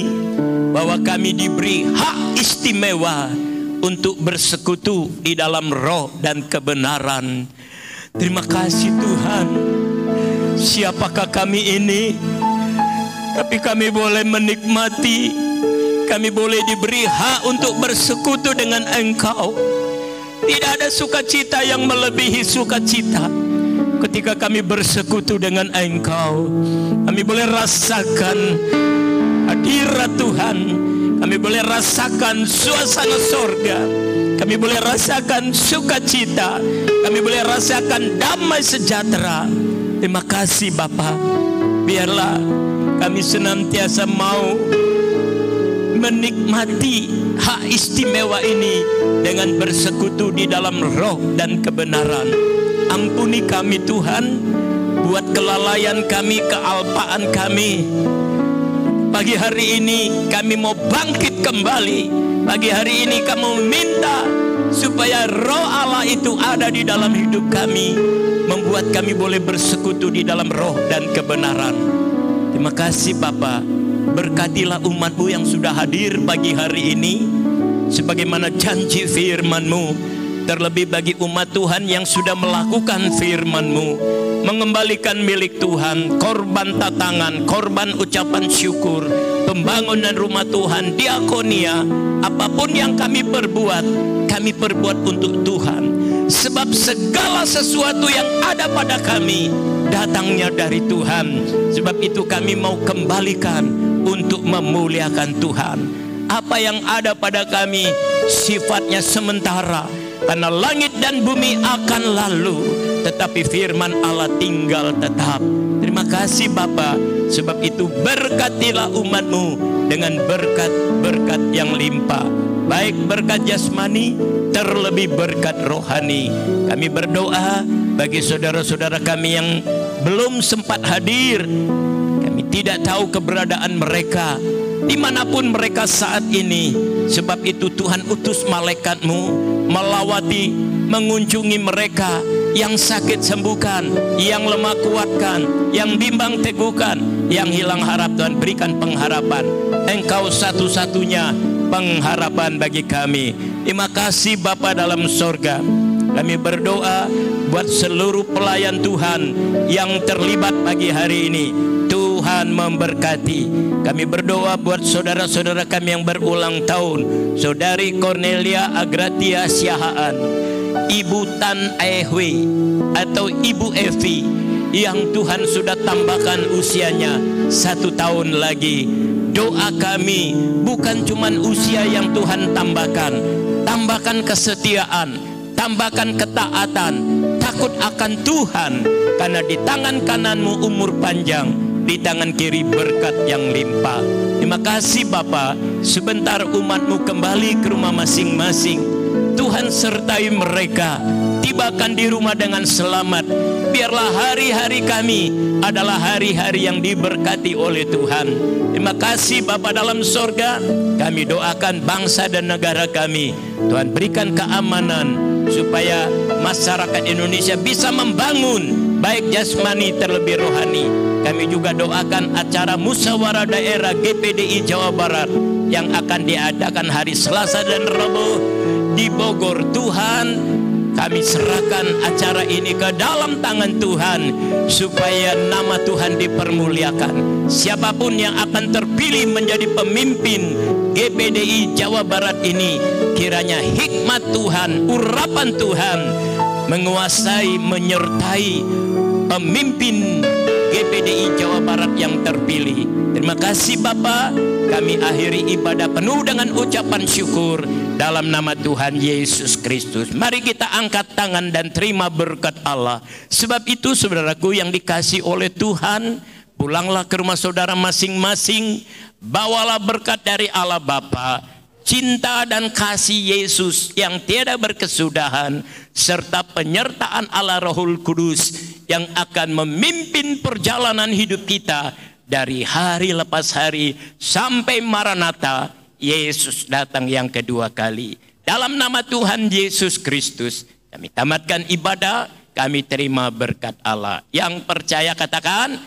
bahwa kami diberi hak istimewa untuk bersekutu di dalam roh dan kebenaran. Terima kasih Tuhan. Siapakah kami ini? Tapi kami boleh menikmati, kami boleh diberi hak untuk bersekutu dengan Engkau. Tidak ada sukacita yang melebihi sukacita ketika kami bersekutu dengan Engkau. Kami boleh rasakan hadirat Tuhan, kami boleh rasakan suasana sorga, kami boleh rasakan sukacita, kami boleh rasakan damai sejahtera. Terima kasih Bapa. Biarlah kami senantiasa mau menikmati hak istimewa ini dengan bersekutu di dalam roh dan kebenaran. Ampuni kami Tuhan, buat kelalaian kami, kealpaan kami. Pagi hari ini kami mau bangkit kembali. Pagi hari ini kami meminta supaya roh Allah itu ada di dalam hidup kami, membuat kami boleh bersekutu di dalam roh dan kebenaran. Terima kasih Bapa. Berkatilah umat-Mu yang sudah hadir pagi hari ini, sebagaimana janji firman-Mu. Terlebih bagi umat Tuhan yang sudah melakukan firman-Mu, mengembalikan milik Tuhan, korban tatangan, korban ucapan syukur, pembangunan rumah Tuhan, diakonia, apapun yang kami perbuat untuk Tuhan. Sebab segala sesuatu yang ada pada kami datangnya dari Tuhan. Sebab itu kami mau kembalikan untuk memuliakan Tuhan. Apa yang ada pada kami sifatnya sementara, karena langit dan bumi akan lalu, tetapi firman Allah tinggal tetap. Terima kasih Bapa. Sebab itu berkatilah umat-Mu dengan berkat-berkat yang limpah, baik berkat jasmani, terlebih berkat rohani. Kami berdoa bagi saudara-saudara kami yang belum sempat hadir. Kami tidak tahu keberadaan mereka dimanapun mereka saat ini. Sebab itu Tuhan utus malaikat-Mu melawati, mengunjungi mereka. Yang sakit sembuhkan, yang lemah kuatkan, yang bimbang teguhkan, yang hilang harap Tuhan berikan pengharapan. Engkau satu-satunya pengharapan bagi kami. Terima kasih Bapa dalam sorga. Kami berdoa buat seluruh pelayan Tuhan yang terlibat pagi hari ini. Tuhan memberkati. Kami berdoa buat saudara-saudara kami yang berulang tahun. Saudari Cornelia Agratia Siahaan, Ibu Tan Ehwe atau Ibu Evi, yang Tuhan sudah tambahkan usianya 1 tahun lagi. Doa kami bukan cuma usia yang Tuhan tambahkan, tambahkan kesetiaan, tambahkan ketaatan, takut akan Tuhan, karena di tangan kananmu umur panjang, di tangan kiri berkat yang limpah. Terima kasih Bapa. Sebentar umat-Mu kembali ke rumah masing-masing. Tuhan sertai mereka, tibakan di rumah dengan selamat. Biarlah hari-hari kami adalah hari-hari yang diberkati oleh Tuhan. Terima kasih Bapa dalam sorga. Kami doakan bangsa dan negara kami. Tuhan berikan keamanan supaya masyarakat Indonesia bisa membangun baik jasmani terlebih rohani. Kami juga doakan acara musyawarah daerah GPDI Jawa Barat yang akan diadakan hari Selasa dan Rabu di Bogor. Tuhan, kami serahkan acara ini ke dalam tangan Tuhan, supaya nama Tuhan dipermuliakan. Siapapun yang akan terpilih menjadi pemimpin GPDI Jawa Barat ini, kiranya hikmat Tuhan, urapan Tuhan menguasai, menyertai pemimpin GPDI Jawa Barat yang terpilih. Terima kasih Bapa. Kami akhiri ibadah penuh dengan ucapan syukur dalam nama Tuhan Yesus Kristus. Mari kita angkat tangan dan terima berkat Allah. Sebab itu saudaraku yang dikasihi oleh Tuhan, pulanglah ke rumah saudara masing-masing. Bawalah berkat dari Allah Bapa, cinta dan kasih Yesus yang tiada berkesudahan, serta penyertaan Allah Rohul Kudus yang akan memimpin perjalanan hidup kita dari hari lepas hari sampai Maranatha, Yesus datang yang kedua kali. Dalam nama Tuhan Yesus Kristus, kami tamatkan ibadah, kami terima berkat Allah. Yang percaya katakan,